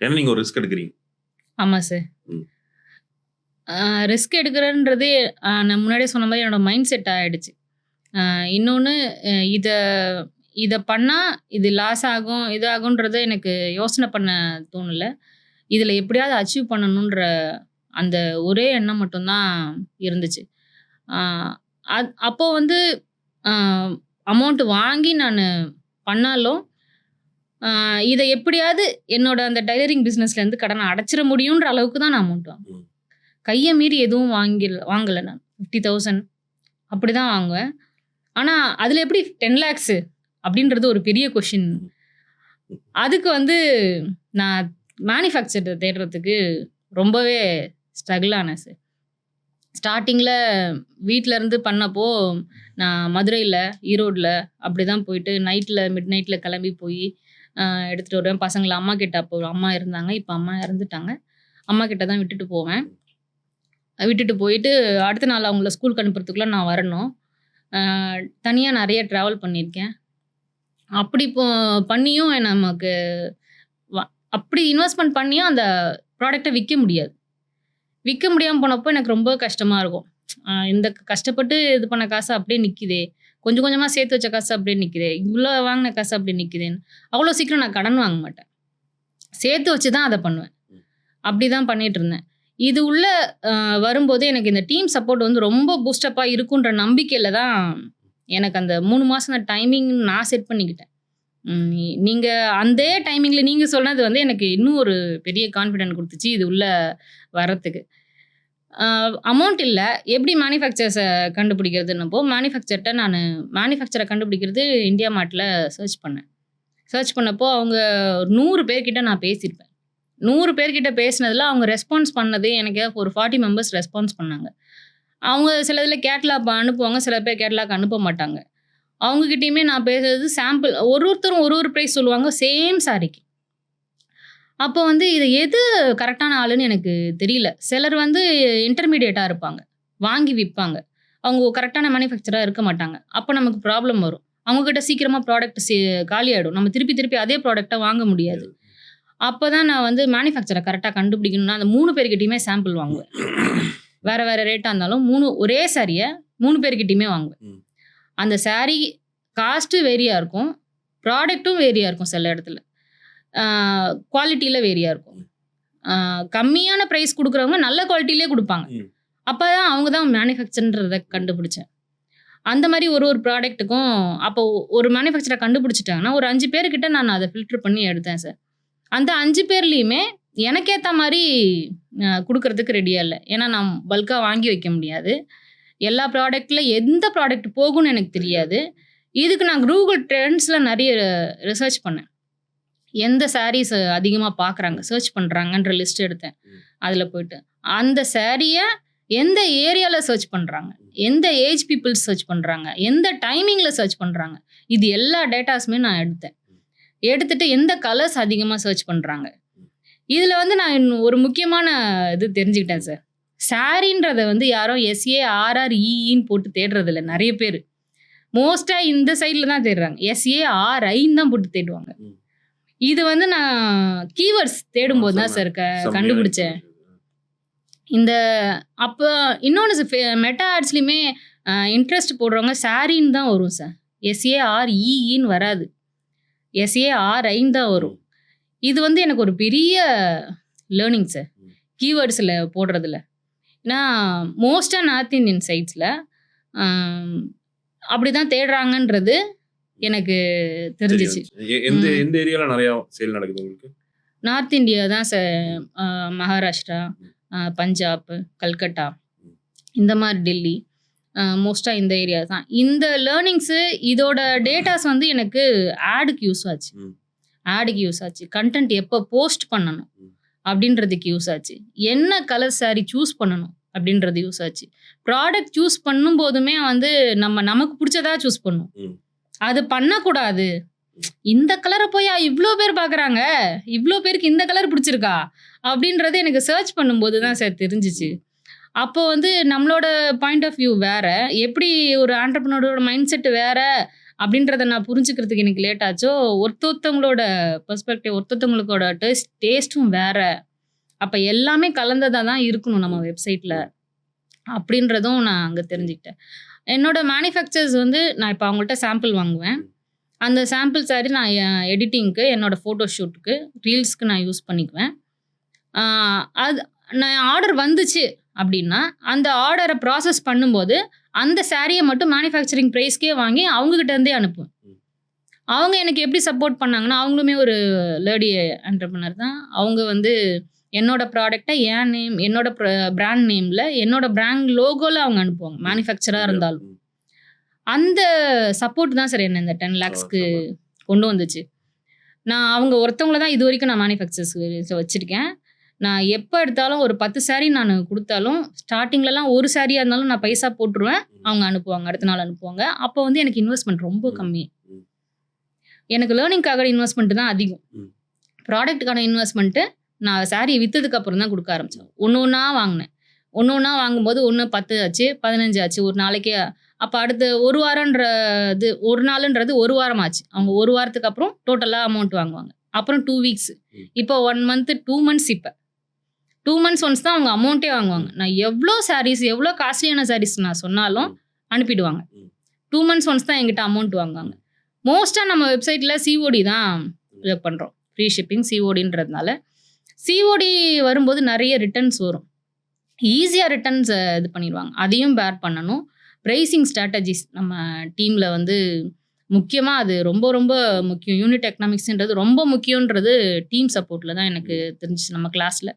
ஏன்னா நீங்க ஒரு ரிஸ்க் எடுக்கிறீங்க. ஆமா சார். ம். ரிஸ்க் எடுக்கிறேன்றது நான் முன்னாடியே சொன்ன மாதிரி என்னோட மைண்ட் செட் ஆயிடுச்சு. இன்னொன்னு இத இத பண்ணா இது லாஸ் ஆகும், இது ஆகுன்றத எனக்கு யோசனை பண்ண தோணல. இதுல எப்படியாவது அச்சீவ் பண்ணணுன்ற அந்த ஒரே எண்ணம் மட்டும் தான் இருந்துச்சு. ஆ அப்போ வந்து அ அமௌண்ட் வாங்கி நானு பண்ணாலும், இத எப்படியாவது என்னோட அந்த டைலரிங் பிசினஸ்லேருந்து கடன அடைச்சிற முடியுன்ற அளவுக்கு தான் நான் அமௌண்ட் வாங்குவேன். ம். கைய மீறி எதுவும் வாங்கல நான். 50,000 அப்படிதான் வாங்குவேன். ஆனா, அதுல எப்படி 10 லேக்ஸ் அப்படின்றது ஒரு பெரிய கொஸ்டின். அதுக்கு வந்து நான் மேனுஃபேக்சர் தேடுறதுக்கு ரொம்பவே ஸ்ட்ரகிள் ஆனேன் சார். ஸ்டார்ட்டிங்ல வீட்ல இருந்து பண்ணப்போ, நான் மதுரையில, ஈரோட்ல அப்படிதான் போயிட்டு மிட் நைட்ல கிளம்பி போய் எடுத்துட்டு வருவேன். பசங்கள அம்மா கிட்ட அப்போ அம்மா இருந்தாங்க. இப்ப அம்மா இறந்துட்டாங்க. அம்மா கிட்ட தான் விட்டுட்டு போவேன். விட்டுட்டு போயிட்டு அடுத்த நாள் அவங்கள ஸ்கூலுக்கு அனுப்புறதுக்குள்ள நான் வரணும். தனியா நெறைய ட்ராவல் பண்ணியிருக்கேன். அப்படி பண்ணியும் நமக்கு வ அப்படி இன்வெஸ்ட்மென்ட் பண்ணியும் அந்த ப்ராடக்ட்ட விக்க முடியாது. விக்க முடியாம போனப்போ எனக்கு ரொம்ப கஷ்டமா இருக்கும். இந்த கஷ்டப்பட்டு இது பண்ண காசு அப்படியே நிக்குதே. கொஞ்சம் கொஞ்சமா சேர்த்து வச்ச காசு அப்படியே நிக்குதே. இவ்ளோ வாங்குன காசு அப்படியே நிக்குதேன்னு. அவ்வளோ சீக்கிரம் நான் கடன் வாங்க மாட்டேன். சேர்த்து வச்சு தான் அத பண்ணுவேன். அப்படிதான் பண்ணிட்டு இருந்தேன். இது உள்ள வரும்போது எனக்கு இந்த டீம் சப்போர்ட் வந்து ரொம்ப பூஸ்டப்பா இருக்குன்ற நம்பிக்கையில தான் எனக்கு அந்த 3 மாசம் டைமிங் நான் செட் பண்ணிக்கிட்டேன். நீங்க அந்த டைமிங்ல நீங்க சொன்னது வந்து எனக்கு இன்னும் ஒரு பெரிய கான்ஃபிடென்ட் குடுத்துச்சு இது உள்ள வரத்துக்கு. அமௌண்ட் இல்ல. எப்படி மேனுஃபேக்சர்ஸ கண்டுபிடிக்கிறதுன்னப்போ, மேனுஃபேக்சர கண்டுபிடிக்கிறது இந்தியா மார்ட்ல சர்ச் பண்ணேன். சர்ச் பண்ணப்போ அவங்க 100 பேர்கிட்ட நான் பேசியிருப்பேன். 100 பேர்கிட்ட பேசினதுல அவங்க ரெஸ்பான்ஸ் பண்ணது எனக்கு ஒரு 40 மெம்பர்ஸ் ரெஸ்பான்ஸ் பண்ணாங்க. அவங்க சில இதில கேட்லாக் அனுப்புவாங்க. சில பேர் கேட்லாக் அனுப்ப மாட்டாங்க. அவங்க கிட்டயுமே நான் பேசுறது சாம்பிள் ஒருத்தரும் ஒரு பிரைஸ் சொல்லுவாங்க சேம் சாரிக்கு. அப்போ வந்து இது எது கரெக்ட்டான ஆளுன்னு எனக்கு தெரியல. சிலர் வந்து இன்டர்மீடியேட்டா இருப்பாங்க. வாங்கி விப்பாங்க. அவங்க கரெக்ட்டான மேனுஃபேக்சரா இருக்க மாட்டாங்க. அப்ப நமக்கு ப்ராப்ளம் வரும். அவங்க கிட்ட சீக்கிரமா ப்ராடக்ட் காலியாயிடும். நம்ம திருப்பி அதே ப்ராடக்ட்ட வாங்க முடியாது. அப்பதான் நான் வந்து மேனுஃபேக்சர கரெக்ட்டா கண்டுபிடிக்கணும்னா, அந்த 3 பேர்கிட்டயுமே சாம்பிள் வாங்குவேன். வேற ரேட்டா இருந்தாலும் ஒரே சாரிய 3 பேர்கிட்டயுமே வாங்குவேன். அந்த சாரி காஸ்ட் வேரியா இருக்கும். ப்ராடக்ட்டும் வேரியா இருக்கும் சில இடத்துல. குவாலிட்டில வேரியா இருக்கும். கம்மியான பிரைஸ் குடுக்குறவங்க நல்ல குவாலிட்டிலயே குடுப்பாங்க. அப்பதான் அவங்க தான் மேனுஃபேக்சர்ன்றத கண்டுபிடிச்சேன். அந்த மாரி ஒரு ப்ராடக்ட்டுக்கும் அப்போ ஒரு மேனுஃபேக்சர கண்டுபிடிச்சுட்டாங்கன்னா, ஒரு 5 பேர்கிட்ட நான் அத ஃபில்டர் பண்ணி எடுத்தேன் சார். அந்த 5 பேர்லயுமே எனக்கு ஏத்த மாரி குடுக்குறதுக்கு ரெடியா இல்ல. ஏன்னா நான் பல்கா வாங்கி வைக்க முடியாது. எல்லா ப்ராடக்ட்ல எந்த ப்ராடக்ட் போகும்னு எனக்கு தெரியாது. இதுக்கு நான் Google ட்ரெண்ட்ஸ்ல நெறைய ரிசர்ச் பண்ணேன். எந்த சாரீஸ் அதிகமா பார்க்குறாங்க, சர்ச் பண்றாங்கன்ற லிஸ்ட் எடுத்தேன். அதுல போயிட்டு. அந்த சாரிய எந்த ஏரியால சர்ச் பண்றாங்க, எந்த ஏஜ் பீப்பிள்ஸ் சர்ச் பண்றாங்க, எந்த டைமிங்ல சர்ச் பண்றாங்க. இது எல்லா டேட்டாஸுமே நான் எடுத்தேன். எடுத்துட்டு எந்த கலர்ஸ் அதிகமா சர்ச் பண்றாங்க. இதுல வந்து நான் ஒரு முக்கியமான இது தெரிஞ்சுக்கிட்டேன் சார். சாரின்றத வந்து யாரும் SARREன்னு போட்டு தேடுறதில்ல நெறைய பேரு. மோஸ்ட்டா இந்த சைட்ல தான் தேடுறாங்க. SARIன்னு தான் போட்டு தேடுவாங்க. இது வந்து நான் கீவேர்ட்ஸ் தேடும்போது தான் சார் கண்டுபிடிச்சேன். அப்ப இன்னொன்னு மெட்டா ஆட்ஸ்லயுமே இன்ட்ரெஸ்ட் போடுறவங்க சாரின்னு தான் வரும் சார். SAREன்னு வராது. SARIன்னு தான் வரும். இது வந்து எனக்கு ஒரு பெரிய லேர்னிங் சார். கீவேர்ட்ஸ்ல போடுறதுல. ஏன்னா மோஸ்டா நார்த் இந்தியன் சைட்ஸ்ல அப்படிதான் தேடுறாங்கன்றது எனக்கு தெரிஞ்சிச்சு. எந்த ஏரியால நிறைய சேல் நடக்குது உங்களுக்கு? நார்த் இந்தியா தான் சார். மகாராஷ்டிரா, பஞ்சாப், கல்கட்டா இந்த மாதிரி டெல்லி மோஸ்டா இந்த ஏரியா தான். இந்த லேர்னிங்ஸு இதோட டேட்டாஸ் வந்து எனக்கு ஆடுக்கு யூஸ் ஆச்சு. கண்டென்ட் எப்போ போஸ்ட் பண்ணணும் அப்படின்றதுக்கு யூஸ் ஆச்சு. என்ன கலர் சாரி சூஸ் பண்ணணும் அப்படின்றது யூஸ் ஆச்சு. ப்ராடக்ட் சூஸ் பண்ணும் போதுமே வந்து நமக்கு பிடிச்சதா சூஸ் பண்ணும். அது பண்ணக்கூடாது. இந்த கலரை போய் இவ்வளோ பேர் பார்க்குறாங்க, இவ்வளோ பேருக்கு இந்த கலர் பிடிச்சிருக்கா அப்படின்றது எனக்கு சர்ச் பண்ணும்போது தான் சார் தெரிஞ்சிச்சு. அப்போ வந்து நம்மளோட பாயிண்ட் ஆஃப் வியூ வேற. எப்படி ஒரு ஆண்டர்ப்ரனரோட மைண்ட் செட் வேற அப்படின்றத நான் புரிஞ்சுக்கிறதுக்கு எனக்கு லேட் ஆச்சோ, ஒருத்தொருத்தவங்களோட பெர்ஸ்பெக்டிவ், ஒருத்தொருத்தவங்களுக்கோட டேஸ்ட்டும் வேற. அப்ப எல்லாமே கலந்ததா தான் இருக்கணும் நம்ம வெப்சைட்ல. அப்படின்றதும் நான் அங்க தெரிஞ்சுக்கிட்டேன். என்னோட மேனுஃபேக்சர்ஸ் வந்து நான் இப்ப அவங்கள்ட்ட சாம்பிள் வாங்குவேன். அந்த சாம்பிள் சாரி நான் எடிட்டிங்க்கு, என்னோட ஃபோட்டோ ஷூட்டுக்கு, ரீல்ஸ்க்கு நான் யூஸ் பண்ணிக்குவேன். அது நான் ஆர்டர் வந்துச்சு அப்படின்னா, அந்த ஆர்டரை ப்ராசஸ் பண்ணும்போது, அந்த சாரியை மட்டும் மேனுஃபேக்சரிங் ப்ரைஸ்க்கே வாங்கி அவங்ககிட்ட இருந்தே அனுப்புவேன். அவங்க எனக்கு எப்படி சப்போர்ட் பண்ணாங்கன்னா, அவங்களுமே ஒரு லேடி என்டர்பிரனர் தான். அவங்க வந்து என்னோட ப்ராடக்ட்டை என் நேம், என்னோட பிராண்ட் நேம்ல, என்னோட பிராண்ட் லோகோல அவங்க அனுப்புவாங்க. மேனுஃபேக்சரா இருந்தாலும். அந்த சப்போர்ட் தான் சார் என்ன இந்த 10 lakhsக்கு கொண்டு வந்துச்சு. நான் அவங்க ஒருத்தவங்கள தான் இது வரைக்கும் நான் மேனுஃபேக்சர்ஸ் வச்சிருக்கேன். நான் எப்போ எடுத்தாலும் ஒரு 10 சாரி நான் கொடுத்தாலும், ஸ்டார்டிங்லலாம் ஒரு சாரியா இருந்தாலும் நான் பைசா போட்டுருவேன். அவங்க அனுப்புவாங்க. அடுத்த நாள் அனுப்புவாங்க. அப்போ வந்து எனக்கு இன்வெஸ்ட்மெண்ட் ரொம்ப கம்மி. எனக்கு லேர்னிங்காக இன்வெஸ்ட்மெண்ட் தான் அதிகம். ப்ராடக்ட்டுக்கான இன்வெஸ்ட்மெண்ட்டு நான் சாரி விற்றதுக்கு அப்புறம் தான் கொடுக்க ஆரம்பித்தேன். ஒன்று வாங்கினேன். ஒன்று வாங்கும்போது 10 ஆச்சு, 15 ஆச்சு ஒரு நாளைக்கே. அப்போ அடுத்து ஒரு வாரன்றது, ஒரு நாளுன்றது ஒரு வாரம் ஆச்சு. அவங்க ஒரு வாரத்துக்கு அப்புறம் டோட்டலாக அமௌண்ட் வாங்குவாங்க. அப்புறம் 2 வீக்ஸ், இப்போ 1 மந்த், 2 மந்த்ஸ். இப்போ 2 மந்த்ஸ் ஒன்ஸ் தான் அவங்க அமௌண்ட்டே வாங்குவாங்க. நான் எவ்வளோ சாரீஸ், எவ்வளோ காஸ்ட்லியான சாரீஸ் நான் சொன்னாலும் அனுப்பிடுவாங்க. 2 மந்த்ஸ் ஒன்ஸ் தான் எங்கிட்ட அமௌண்ட் வாங்குவாங்க. மோஸ்ட்டாக நம்ம வெப்சைட்டில் சிஓடி தான் இது பண்ணுறோம். Free shipping சிஓடின்றதுனால. சிஓடி வரும்போது நிறைய ரிட்டர்ன்ஸ் வரும். ஈஸியாக ரிட்டர்ன்ஸ் இது பண்ணிடுவாங்க. அதையும் பேர் பண்ணணும். ப்ரைஸிங் ஸ்ட்ராட்டஜிஸ் நம்ம டீமில் வந்து முக்கியமாக அது ரொம்ப ரொம்ப முக்கியம். யூனிட் எக்கனாமிக்ஸ்ன்றது ரொம்ப முக்கியன்றது டீம் சப்போர்ட்டில் தான் எனக்கு தெரிஞ்சிச்சு நம்ம கிளாஸில்.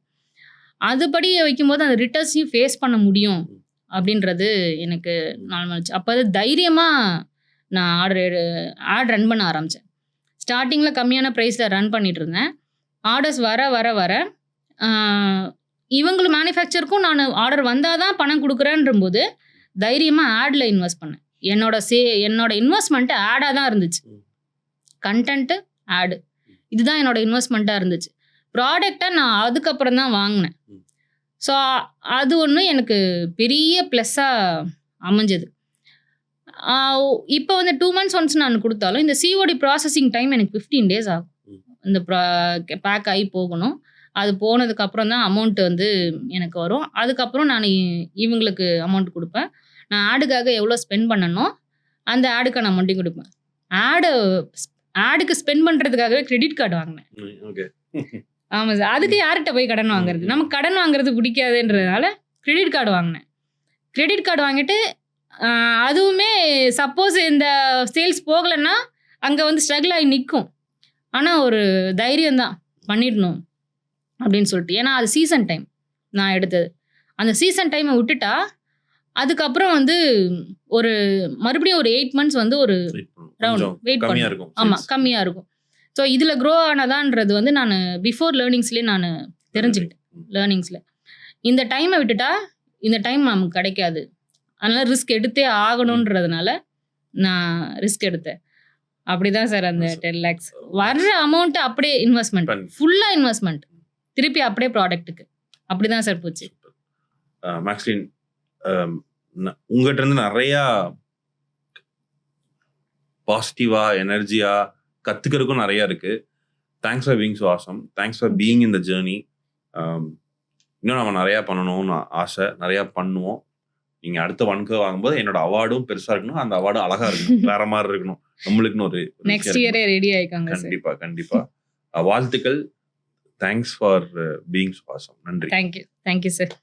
அதுபடி வைக்கும்போது அந்த ரிட்டர்ன்ஸையும் ஃபேஸ் பண்ண முடியும் அப்படின்றது எனக்கு நார்மல்ச்சு. அப்போ அது தைரியமாக நான் ஆட் ரன் பண்ண ஆரம்பித்தேன். ஸ்டார்டிங்கில் கம்மியான ப்ரைஸில் ரன் பண்ணிட்டு இருந்தேன். ஆர்டர்ஸ் வர வர வர இவங்களும் மேனுஃபேக்சருக்கும் நான் ஆர்டர் வந்தால் தான் பணம் கொடுக்குறேன்றபோது தைரியமாக ஆடில் இன்வெஸ்ட் பண்ணேன். என்னோட இன்வெஸ்ட்மெண்ட்டு ஆடாக தான் இருந்துச்சு. கண்டென்ட்டு, ஆடு, இதுதான் என்னோட இன்வெஸ்ட்மெண்ட்டாக இருந்துச்சு. ப்ராடக்டை நான் அதுக்கப்புறம் தான் வாங்கினேன். ஸோ அது ஒன்று எனக்கு பெரிய ப்ளஸ்ஸாக அமைஞ்சது. இப்போ வந்து 2 மந்த்ஸ் ஒன்ஸ் நான் கொடுத்தாலும் இந்த சிஓடி ப்ராசஸிங் டைம் எனக்கு 15 days ஆகும். இந்த பேக் ஆகி போகணும். அது போனதுக்கப்புறம் தான் அமௌண்ட் வந்து எனக்கு வரும். அதுக்கப்புறம் நான் இவங்களுக்கு அமௌண்ட் கொடுப்பேன். நான் ஆடுக்காக எவ்வளோ ஸ்பெண்ட் பண்ணணும், அந்த ஆடுக்கான அமௌண்ட்டையும் கொடுப்பேன். ஆடுக்கு ஸ்பெண்ட் பண்ணுறதுக்காகவே கிரெடிட் கார்டு வாங்கினேன். ஆமாம் சார். அதுக்கு யார்கிட்ட போய் கடன் வாங்குறது? நமக்கு கடன் வாங்குறது பிடிக்காதுன்றதுனால கிரெடிட் கார்டு வாங்கினேன். கிரெடிட் கார்டு வாங்கிட்டு அதுவுமே சப்போஸ் இந்த சேல்ஸ் போகலைன்னா அங்கே வந்து ஸ்ட்ரகிள் ஆகி நிற்கும். ஆனால் ஒரு தைரியம் தான் பண்ணிடணும் அப்படின்னு சொல்லிட்டு. ஏன்னா அது சீசன் டைம் நான் எடுத்தது. அந்த சீசன் டைமை விட்டுட்டா அதுக்கப்புறம் வந்து ஒரு மறுபடியும் ஒரு 8 months வந்து ஒரு ரவுண்ட் வெயிட் பண்ணும். ஆமாம், கம்மியாக இருக்கும். ஸோ இதில் க்ரோ ஆனதான்றது வந்து நான் பிஃபோர் லேர்னிங்ஸ்லேயே நான் தெரிஞ்சுக்கிட்டேன். லேர்னிங்ஸில் இந்த டைமை விட்டுட்டா இந்த டைம் நமக்கு கிடைக்காது. அதனால் ரிஸ்க் எடுத்தே ஆகணுன்றதுனால நான் ரிஸ்க் எடுத்தேன். அப்படிதான் சார் அந்த 10 lakhs வர்ற அமௌண்ட் அப்படியே இன்வெஸ்ட்மெண்ட், ஃபுல்லாக இன்வெஸ்ட்மெண்ட், திருப்பி அப்படியே ப்ராடக்ட்டுக்கு. அப்படிதான் சார் போச்சு. மேக்ஸ்லின், உங்கள்கிட்ட இருந்து நிறையா பாசிட்டிவாக எனர்ஜியாக கற்றுக்கிறதுக்கும் நிறையா இருக்குது. Thanks for being so awesome. Thanks for being in the journey. இன்னும் நம்ம நிறையா பண்ணணும்னு ஆசை, நிறையா பண்ணுவோம். நீங்கள் அடுத்த 1K வாங்கும்போது என்னோட அவார்டும் பெருசாக இருக்கணும், அந்த அவார்டும் அழகாக இருக்கணும், வேற மாதிரி இருக்கணும். நம்மளுக்குன்னு ஒரு நெக்ஸ்ட் இயரே ரெடி ஆயிக்காங்க. கண்டிப்பாக கண்டிப்பாக வாழ்த்துக்கள். Thanks for being so awesome. நன்றி. Thank you sir.